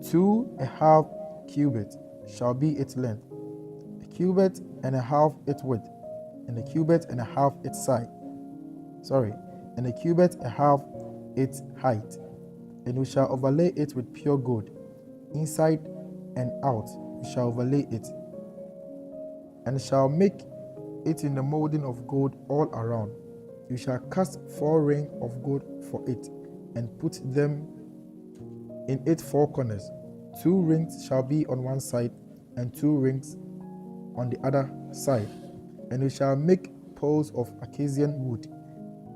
2½ cubits shall be its length, 1½ cubit its width, and 1½ cubit its side. And 1½ cubit its height. And you shall overlay it with pure gold, inside and out. You shall overlay it, and shall make it in the molding of gold all around. You shall cast 4 rings of gold for it, and put them in its 4 corners. 2 rings shall be on one side, and 2 rings on the other side. And you shall make poles of acacian wood,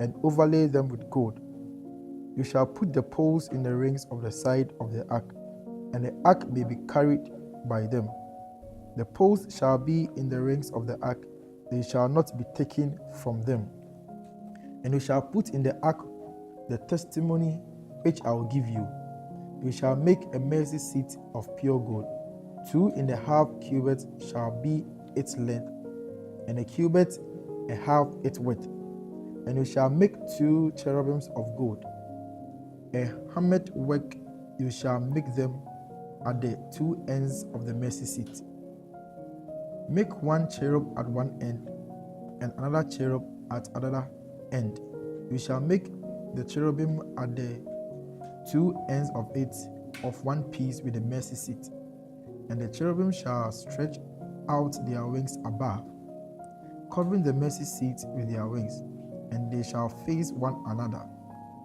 and overlay them with gold. You shall put the poles in the rings of the side of the ark, and the ark may be carried by them. The poles shall be in the rings of the ark, they shall not be taken from them. And you shall put in the ark the testimony which I will give you. You shall make a mercy seat of pure gold. 2½ cubits shall be its length, and 1½ cubit its width. And you shall make 2 cherubims of gold. A hammered work you shall make them at the 2 ends of the mercy seat. Make 1 cherub at one end, and another cherub at another end. You shall make the cherubim at the 2 ends of it of one piece with the mercy seat. And the cherubim shall stretch out their wings above, covering the mercy seat with their wings, and they shall face one another.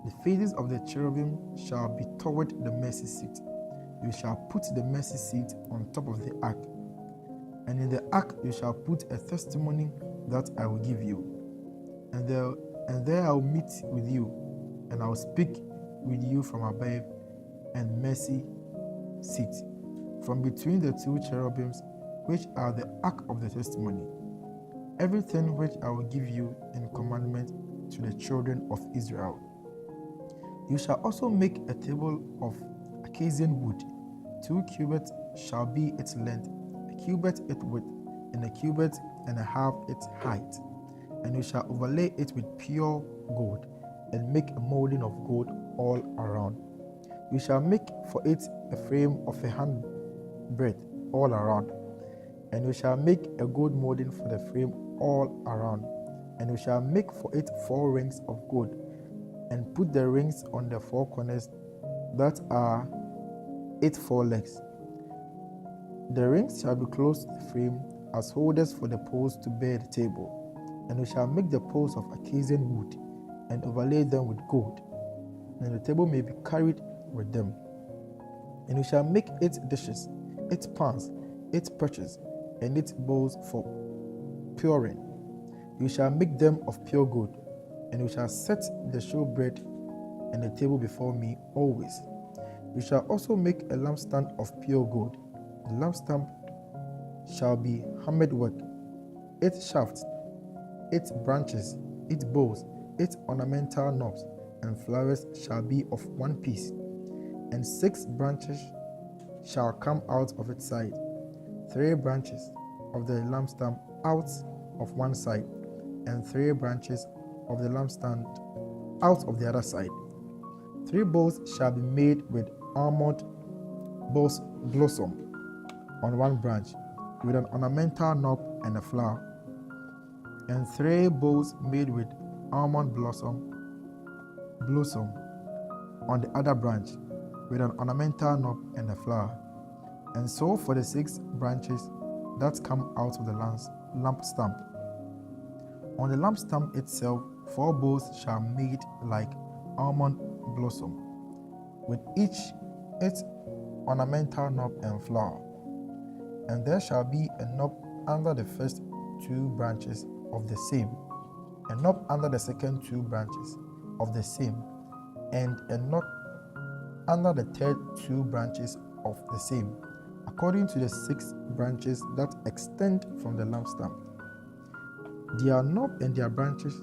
The faces of the cherubim shall be toward the mercy seat. You shall put the mercy seat on top of the ark, and in the ark you shall put a testimony that I will give you. And there I will meet with you, and I will speak with you from above and mercy seat, from between the 2 cherubims, which are the ark of the testimony. Everything which I will give you in commandment to the children of Israel. You shall also make a table of acacian wood. 2 cubits shall be its length, 1½ cubit its width, and 1½ cubit its height. And you shall overlay it with pure gold, and make a molding of gold all around. You shall make for it a frame of 100 breadth all around. And you shall make a gold molding for the frame all around. And you shall make for it 4 rings of gold, and put the rings on the 4 corners that are its 4 legs. The rings shall be close to the frame as holders for the poles to bear the table. And you shall make the poles of Acacian wood and overlay them with gold, and the table may be carried with them. And you shall make 8 dishes, 8 pans, 8 perches, and 8 bowls for puring. You shall make them of pure gold, and you shall set the showbread and the table before me always. You shall also make a lampstand of pure gold. The lampstand shall be hammered work, 8 shafts, 8 branches, 8 bowls, 8 ornamental knobs, and flowers shall be of one piece, and 6 branches shall come out of its side, 3 branches of the lampstand out of one side, and 3 branches of the lampstand out of the other side. 3 bowls shall be made with almond blossom on one branch, with an ornamental knob and a flower, and 3 bowls made with almond blossom on the other branch, with an ornamental knob and a flower. And so for the 6 branches that come out of the lampstand. On the lampstand itself 4 bowls shall be made like almond blossom, with each its ornamental knob and flower. And there shall be a knob under the first 2 branches of the same, a knob under the second 2 branches of the same, and a knob under the third 2 branches of the same, according to the 6 branches that extend from the lampstand. Their knob and their branches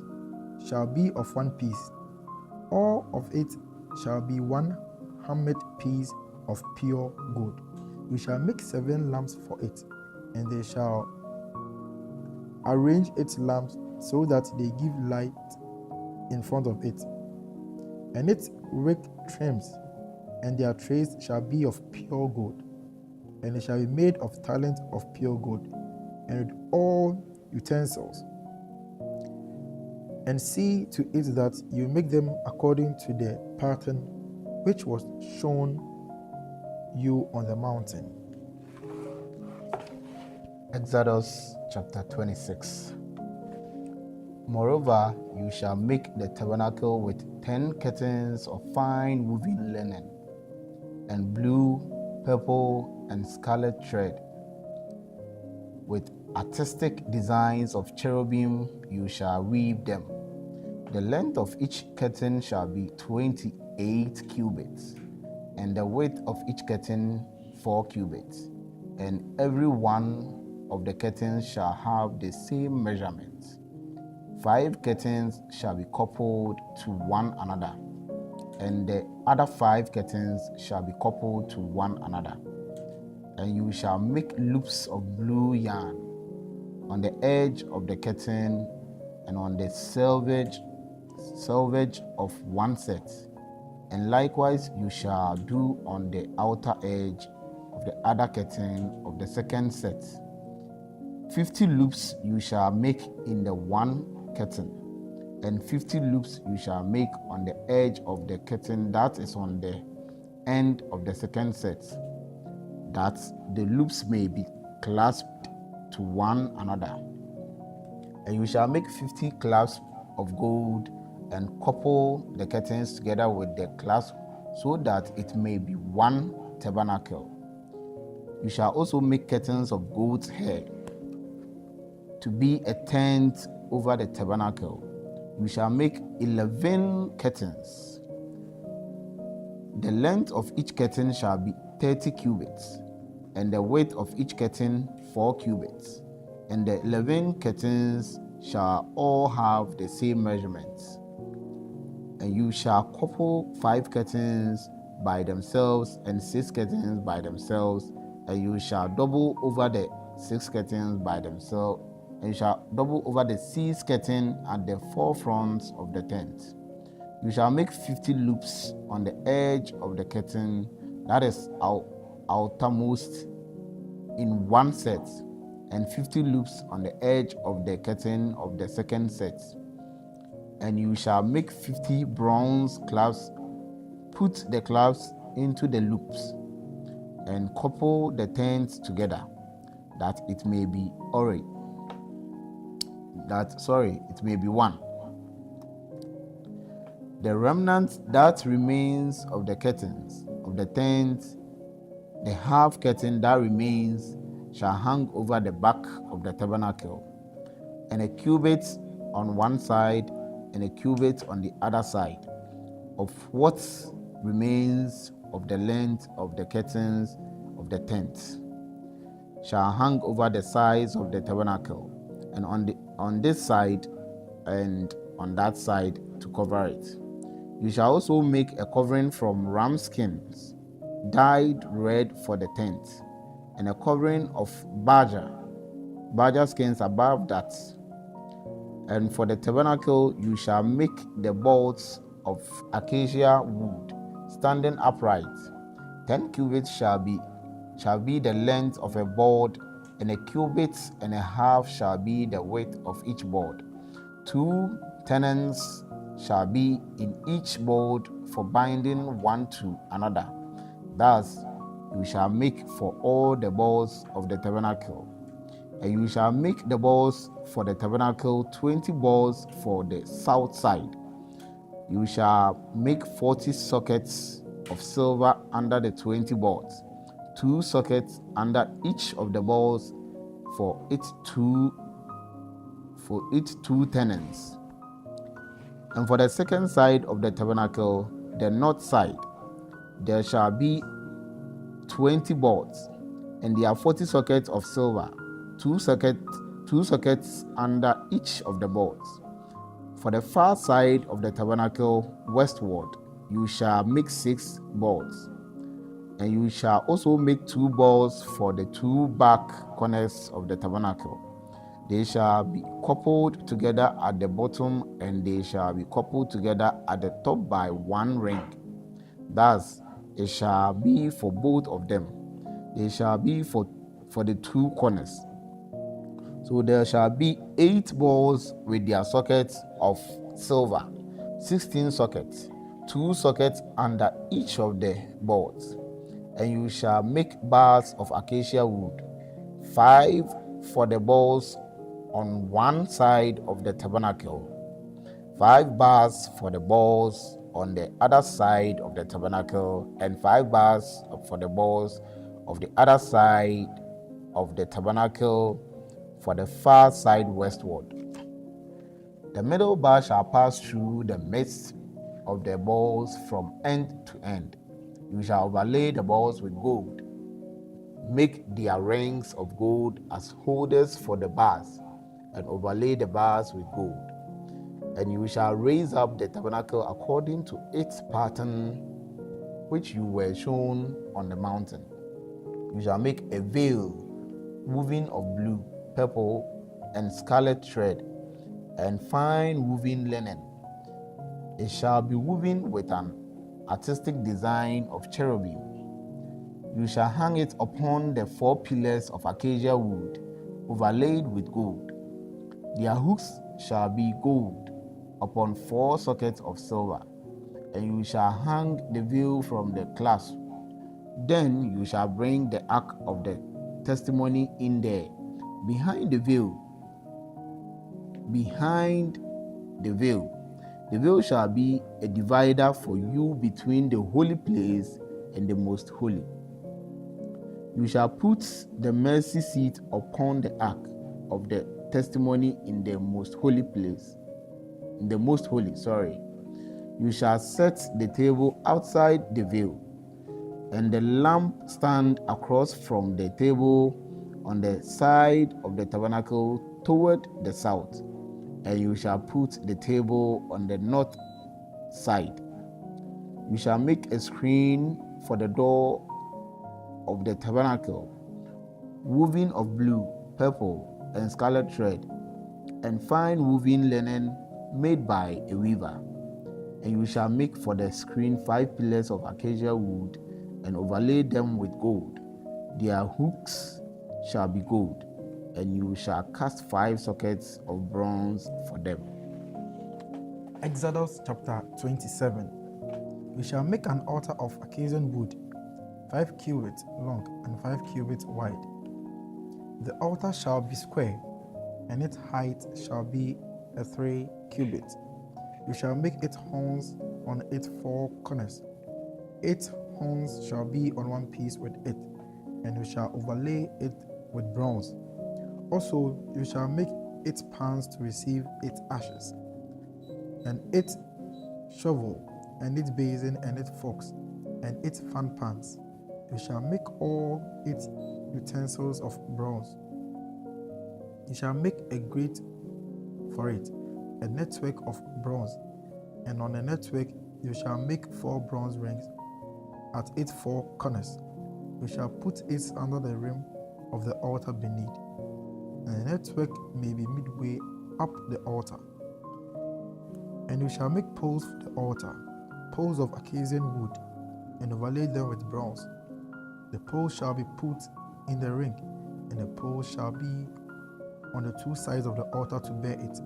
shall be of one piece. All of it shall be one hammered piece of pure gold. You shall make 7 lamps for it, and they shall arrange its lamps so that they give light in front of it. And its wick trims and their trays shall be of pure gold, and they shall be made of talent of pure gold, and with all utensils. And see to it that you make them according to the pattern which was shown you on the mountain. Exodus chapter 26. Moreover, you shall make the tabernacle with 10 curtains of fine woven linen, and blue, purple, and scarlet thread. With artistic designs of cherubim you shall weave them. The length of each curtain shall be 28 cubits, and the width of each curtain 4 cubits, and every one of the curtains shall have the same measurement. 5 curtains shall be coupled to one another, and the other 5 curtains shall be coupled to one another. And you shall make loops of blue yarn on the edge of the curtain and on the selvage of one set, and likewise you shall do on the outer edge of the other curtain of the second set. 50 loops you shall make in the one curtain, and 50 loops you shall make on the edge of the curtain that is on the end of the second set, that the loops may be clasped to one another. And you shall make 50 clasps of gold, and couple the curtains together with the clasp, so that it may be one tabernacle. You shall also make curtains of goat's hair to be a tent over the tabernacle. You shall make 11 curtains. The length of each curtain shall be 30 cubits, and the width of each curtain 4 cubits, and the 11 curtains shall all have the same measurements. And you shall couple 5 curtains by themselves and 6 curtains by themselves, and you shall double over the 6 curtains by themselves, and you shall double over the 6 curtain at the 4 fronts of the tent. You shall make 50 loops on the edge of the curtain that is outermost in one set, and 50 loops on the edge of the curtain of the second set. And you shall make 50 bronze clasps. Put the clasps into the loops, and couple the tents together, that it may be one. The remnant that remains of the curtains of the tent, the half curtain that remains, shall hang over the back of the tabernacle, and a cubit on one side and a cubit on the other side of what remains of the length of the curtains of the tent shall hang over the sides of the tabernacle, and on this side and on that side to cover it. You shall also make a covering from ram skins dyed red for the tent, and a covering of badger skins above that. And for the tabernacle you shall make the boards of acacia wood, standing upright. 10 cubits shall be the length of a board, and a cubit and a half shall be the width of each board. 2 tenons shall be in each board for binding one to another. Thus you shall make for all the balls of the tabernacle. And you shall make the balls for the tabernacle 20 balls for the south side. You shall make 40 sockets of silver under the 20 balls, 2 sockets under each of the balls for its two tenons. And for the second side of the tabernacle, the north side, there shall be 20 balls, and there are 40 sockets of silver, 2 sockets under each of the balls. For the far side of the tabernacle westward, you shall make 6 balls. And you shall also make 2 balls for the 2 back corners of the tabernacle. They shall be coupled together at the bottom, and they shall be coupled together at the top by 1 ring. Thus it shall be for both of them. They shall be for the 2 corners. So there shall be 8 balls with their sockets of silver, 16 sockets, 2 sockets under each of the balls. And you shall make bars of acacia wood, 5 for the balls on one side of the tabernacle, 5 bars for the balls on the other side of the tabernacle, and 5 bars for the balls of the other side of the tabernacle for the far side westward. The middle bar shall pass through the midst of the balls from end to end. You shall overlay the balls with gold. Make their rings of gold as holders for the bars, and overlay the bars with gold. And you shall raise up the tabernacle according to its pattern, which you were shown on the mountain. You shall make a veil woven of blue, purple, and scarlet thread, and fine woven linen. It shall be woven with an artistic design of cherubim. You shall hang it upon the 4 pillars of acacia wood, overlaid with gold. Their hooks shall be gold upon 4 sockets of silver, and you shall hang the veil from the clasp. Then you shall bring the ark of the testimony in there, behind the veil. The veil shall be a divider for you between the holy place and the most holy. You shall put the mercy seat upon the ark of the testimony in the most holy place. You shall set the table outside the veil, and the lamp stand across from the table on the side of the tabernacle toward the south. And you shall put the table on the north side. You shall make a screen for the door of the tabernacle, woven of blue, purple, and scarlet thread, and fine woven linen made by a weaver. And you shall make for the screen 5 pillars of acacia wood, and overlay them with gold. Their hooks shall be gold, and you shall cast 5 sockets of bronze for them. Exodus chapter 27. You shall make an altar of acacia wood 5 cubits long and 5 cubits wide. The altar shall be square, and its height shall be 3 cubits. You shall make its horns on its 4 corners. 8 horns shall be on one piece with it, and you shall overlay it with bronze. Also, you shall make its pans to receive its ashes, and its shovel, and its basin, and its forks, and its fan pans. You shall make all its utensils of bronze. You shall make a grate for it, a network of bronze, and on the network you shall make 4 bronze rings at its 4 corners. You shall put it under the rim of the altar beneath, and the network may be midway up the altar. And you shall make poles for the altar, poles of Acacian wood, and overlay them with bronze. The poles shall be put in the ring, and the poles shall be on the 2 sides of the altar to bear it.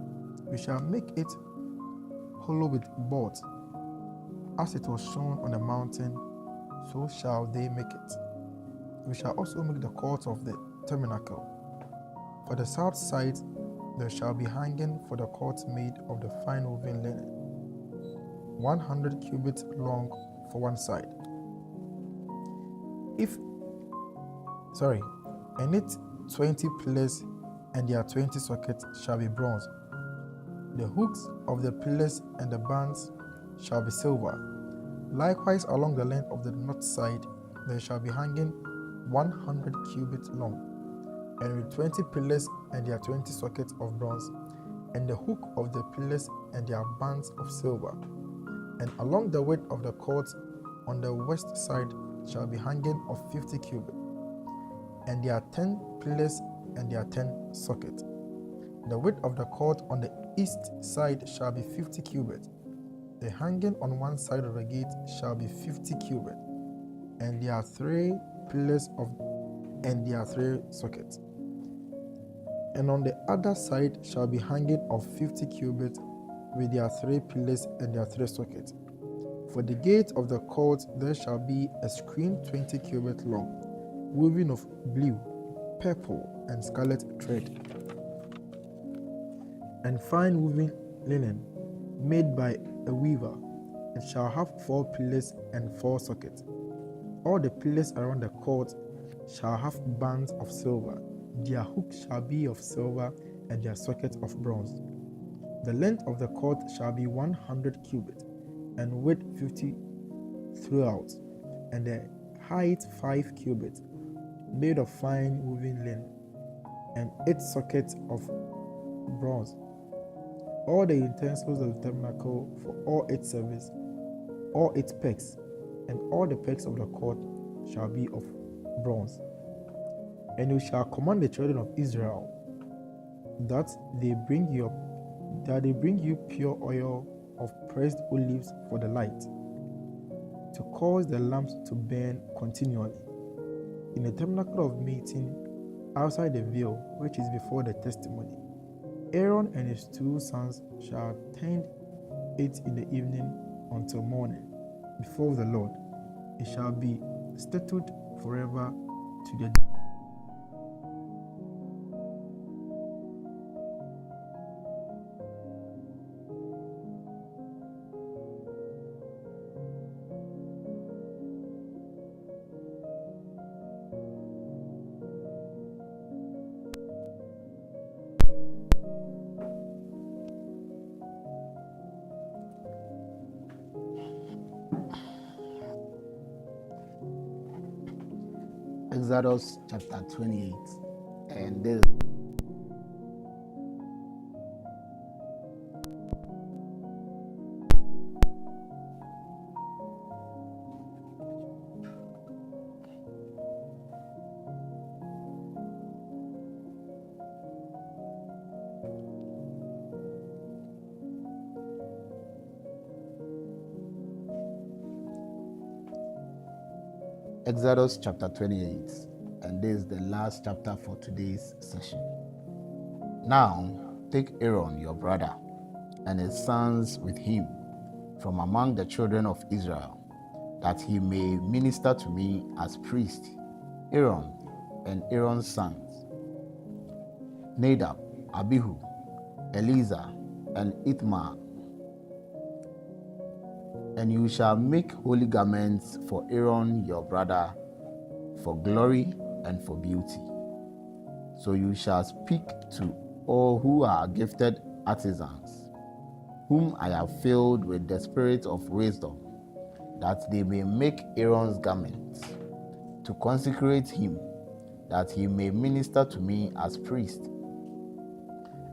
You shall make it hollow with boards, as it was shown on the mountain, so shall they make it. You shall also make the court of the tabernacle. For the south side there shall be hanging for the court made of the fine woven linen, 100 cubits long for one side. And its 20 pillars and their 20 sockets shall be bronze. The hooks of the pillars and the bands shall be silver. Likewise, along the length of the north side there shall be hanging 100 cubits long, and with 20 pillars and their 20 sockets of bronze, and the hook of the pillars and their bands of silver. And along the width of the court on the west side shall be hanging of 50 cubits, and their 10 pillars and their 10 sockets. The width of the court on the east side shall be 50 cubits. The hanging on one side of the gate shall be 50 cubits, and there are 3 pillars and there are 3 sockets. And on the other side shall be hanging of 50 cubits with their 3 pillars and their 3 sockets. For the gate of the court there shall be a screen 20 cubits long, woven of blue, purple, and scarlet thread, and fine woven linen, made by a weaver. It shall have 4 pillars and 4 sockets. All the pillars around the court shall have bands of silver. Their hooks shall be of silver, and their sockets of bronze. The length of the court shall be 100 cubits, and width 50 throughout, and the height 5 cubits, made of fine woven linen, and 8 sockets of bronze. All the utensils of the tabernacle for all its service, all its pegs, and all the pegs of the court shall be of bronze. And you shall command the children of Israel that they bring you pure oil of pressed olives for the light, to cause the lamps to burn continually. In the tabernacle of meeting, outside the veil which is before the testimony, Aaron and his 2 sons shall tend it in the evening until morning before the Lord. It shall be statute forever to the Exodus chapter 28, and this Exodus chapter 28, and this is the last chapter for today's session. Now take Aaron your brother and his sons with him from among the children of Israel, that he may minister to me as priest, Aaron and Aaron's sons, Nadab, Abihu, Eleazar, and Ithamar. And you shall make holy garments for Aaron your brother, for glory and for beauty. So you shall speak to all who are gifted artisans, whom I have filled with the spirit of wisdom, that they may make Aaron's garments, to consecrate him, that he may minister to me as priest.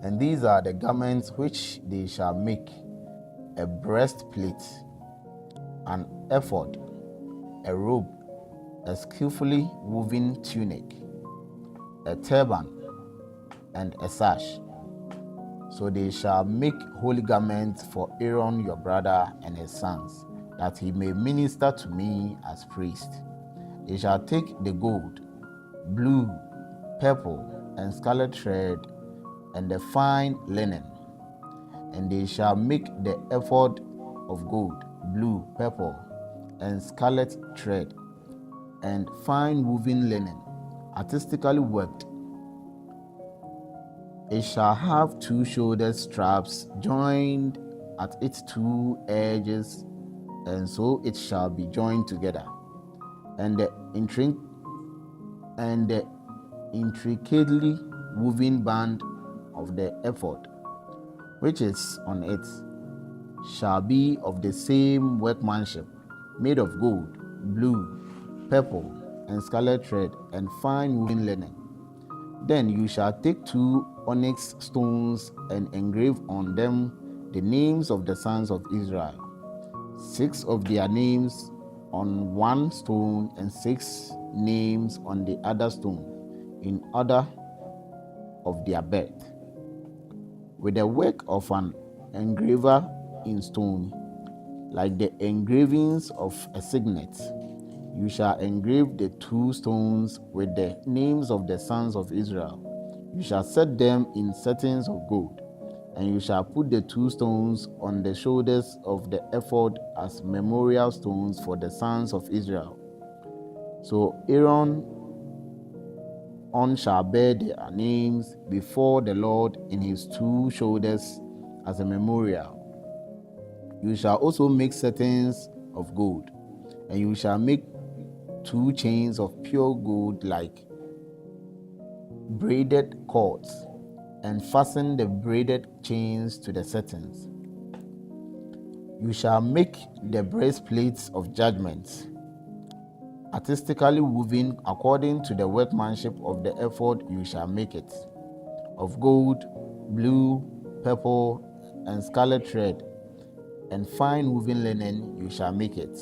And these are the garments which they shall make: a breastplate, an ephod, a robe, a skillfully woven tunic, a turban, and a sash. So they shall make holy garments for Aaron your brother and his sons, that he may minister to me as priest. They shall take the gold, blue, purple, and scarlet thread, and the fine linen, and they shall make the ephod of gold, blue, purple, and scarlet thread, and fine woven linen, artistically worked. It shall have 2 shoulder straps joined at its 2 edges, and so it shall be joined together. And the intricately woven band of the ephod, which is on it, shall be of the same workmanship, made of gold, blue, purple, and scarlet thread, and fine woven linen. Then you shall take 2 onyx stones and engrave on them the names of the sons of Israel, 6 of their names on one stone, and 6 names on the other stone, in order of their birth, with the work of an engraver in stone, like the engravings of a signet. You shall engrave the 2 stones with the names of the sons of Israel. You shall set them in settings of gold, and you shall put the 2 stones on the shoulders of the ephod as memorial stones for the sons of Israel. So Aaron shall bear their names before the Lord in his 2 shoulders as a memorial. You shall also make settings of gold, and you shall make 2 chains of pure gold like braided cords, and fasten the braided chains to the settings. You shall make the breastplates of judgment, artistically woven according to the workmanship of the ephod. You shall make it of gold, blue, purple, and scarlet thread, and fine woven linen. You shall make it.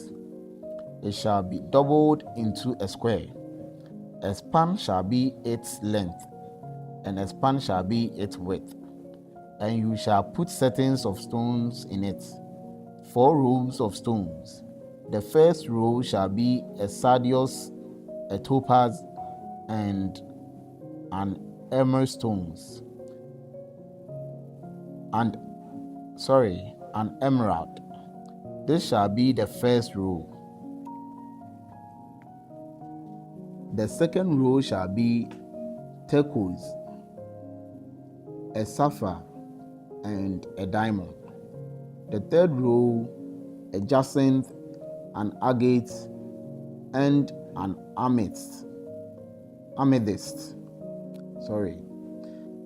It shall be doubled into a square. A span shall be its length, and a span shall be its width. And you shall put settings of stones in it, 4 rows of stones. The first row shall be a sardius, a topaz, and an emerald stones, an emerald. This shall be the first row. The second row shall be turquoise, a sapphire, and a diamond. The third row, a jacinth, an agate, and an amethyst.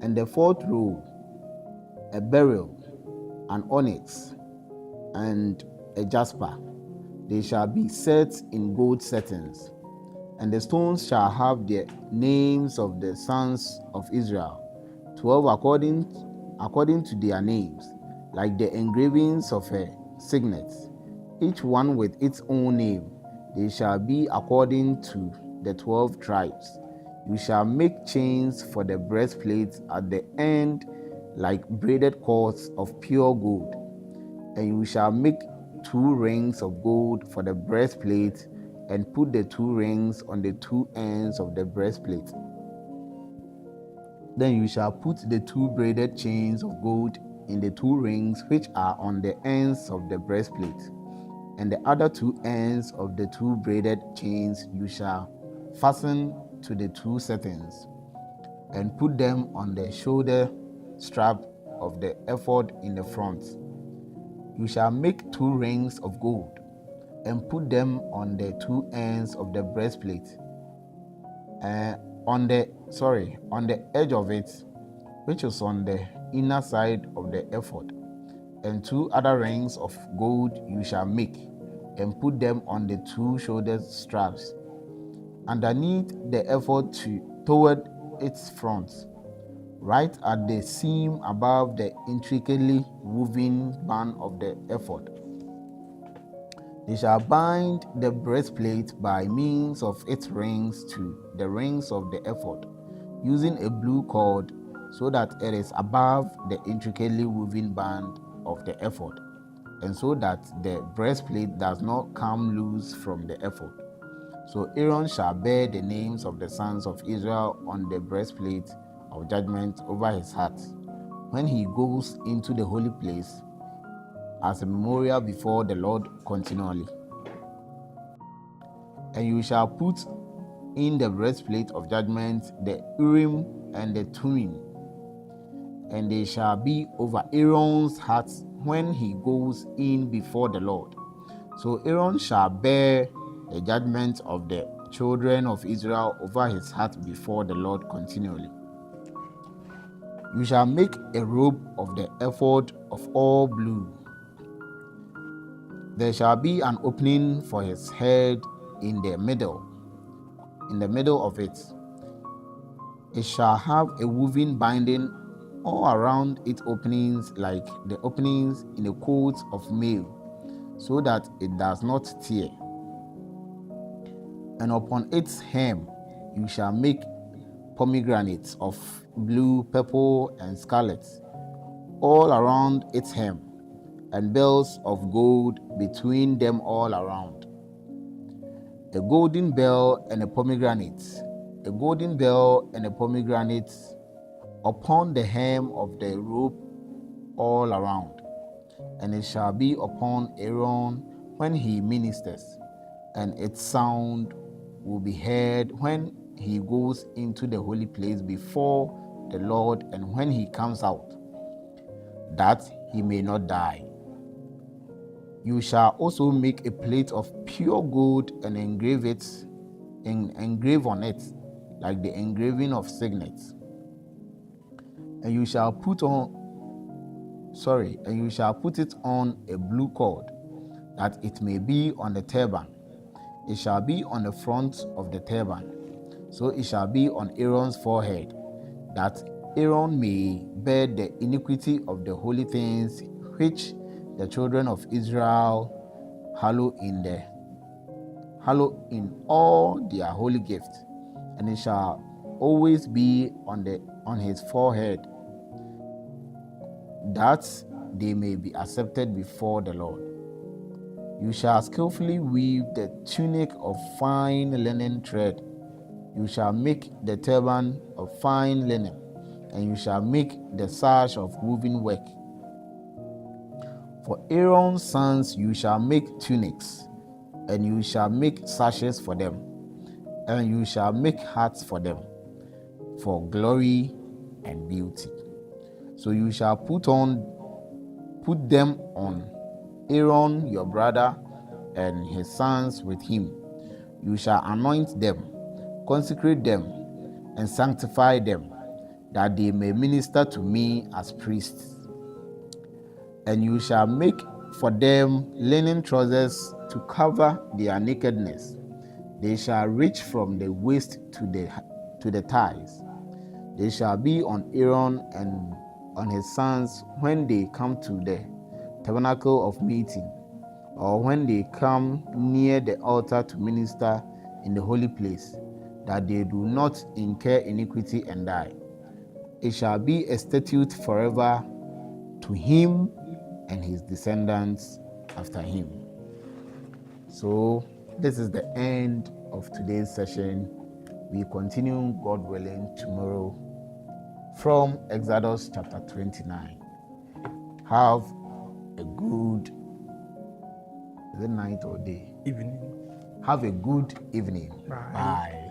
And the fourth row, a beryl, an onyx, and a jasper. They shall be set in gold settings. And the stones shall have the names of the sons of Israel, 12 according to their names, like the engravings of a signet, each one with its own name. They shall be according to the 12 tribes. You shall make chains for the breastplates at the end, like braided cords of pure gold. And you shall make 2 rings of gold for the breastplate, and put the 2 rings on the 2 ends of the breastplate. Then you shall put the 2 braided chains of gold in the 2 rings which are on the ends of the breastplate, and the other two ends of the two braided chains you shall fasten to the two settings, and put them on the shoulder strap of the ephod in the front. You shall make 2 rings of gold, and put them on the 2 ends of the breastplate, on the edge of it, which is on the inner side of the ephod. And 2 other rings of gold you shall make, and put them on the 2 shoulder straps, underneath the ephod toward its front, right at the seam above the intricately woven band of the ephod. They shall bind the breastplate by means of its rings to the rings of the ephod, using a blue cord, so that it is above the intricately woven band of the ephod, and so that the breastplate does not come loose from the ephod. So Aaron shall bear the names of the sons of Israel on the breastplate of judgment over his heart, when he goes into the holy place, as a memorial before the Lord continually. And you shall put in the breastplate of judgment the Urim and the Thummim, and they shall be over Aaron's heart when he goes in before the Lord. So Aaron shall bear the judgment of the children of Israel over his heart before the Lord continually. You shall make a robe of the ephod of all blue. There shall be an opening for his head in the middle of it. It shall have a woven binding all around its openings, like the openings in a coat of mail, so that it does not tear. And upon its hem you shall make pomegranates of blue, purple, and scarlet all around its hem, and bells of gold between them all around. A golden bell and a pomegranate upon the hem of the robe all around. And it shall be upon Aaron when he ministers, and its sound will be heard when he goes into the holy place before the Lord, and when he comes out, that he may not die. You shall also make a plate of pure gold and engrave on it like the engraving of signets. And you shall put it on a blue cord, that it may be on the turban. It shall be on the front of the turban. So it shall be on Aaron's forehead, that Aaron may bear the iniquity of the holy things which the children of Israel hallow in all their holy gifts, and it shall always be on his forehead, that they may be accepted before the Lord. You shall skillfully weave the tunic of fine linen thread. You shall make the turban of fine linen, and you shall make the sash of woven work. For Aaron's sons you shall make tunics, and you shall make sashes for them, and you shall make hats for them, for glory and beauty. So you shall put them on Aaron your brother and his sons with him. You shall anoint them, consecrate them, and sanctify them, that they may minister to me as priests. And you shall make for them linen trousers to cover their nakedness. They shall reach from the waist to the thighs. They shall be on Aaron and on his sons when they come to the tabernacle of meeting, or when they come near the altar to minister in the holy place, that they do not incur iniquity and die. It shall be a statute forever to him and his descendants after him. So this is the end of today's session. We continue, God willing, tomorrow from Exodus chapter 29. Have a good Is it night or day? Evening. Have a good evening. Bye. Bye.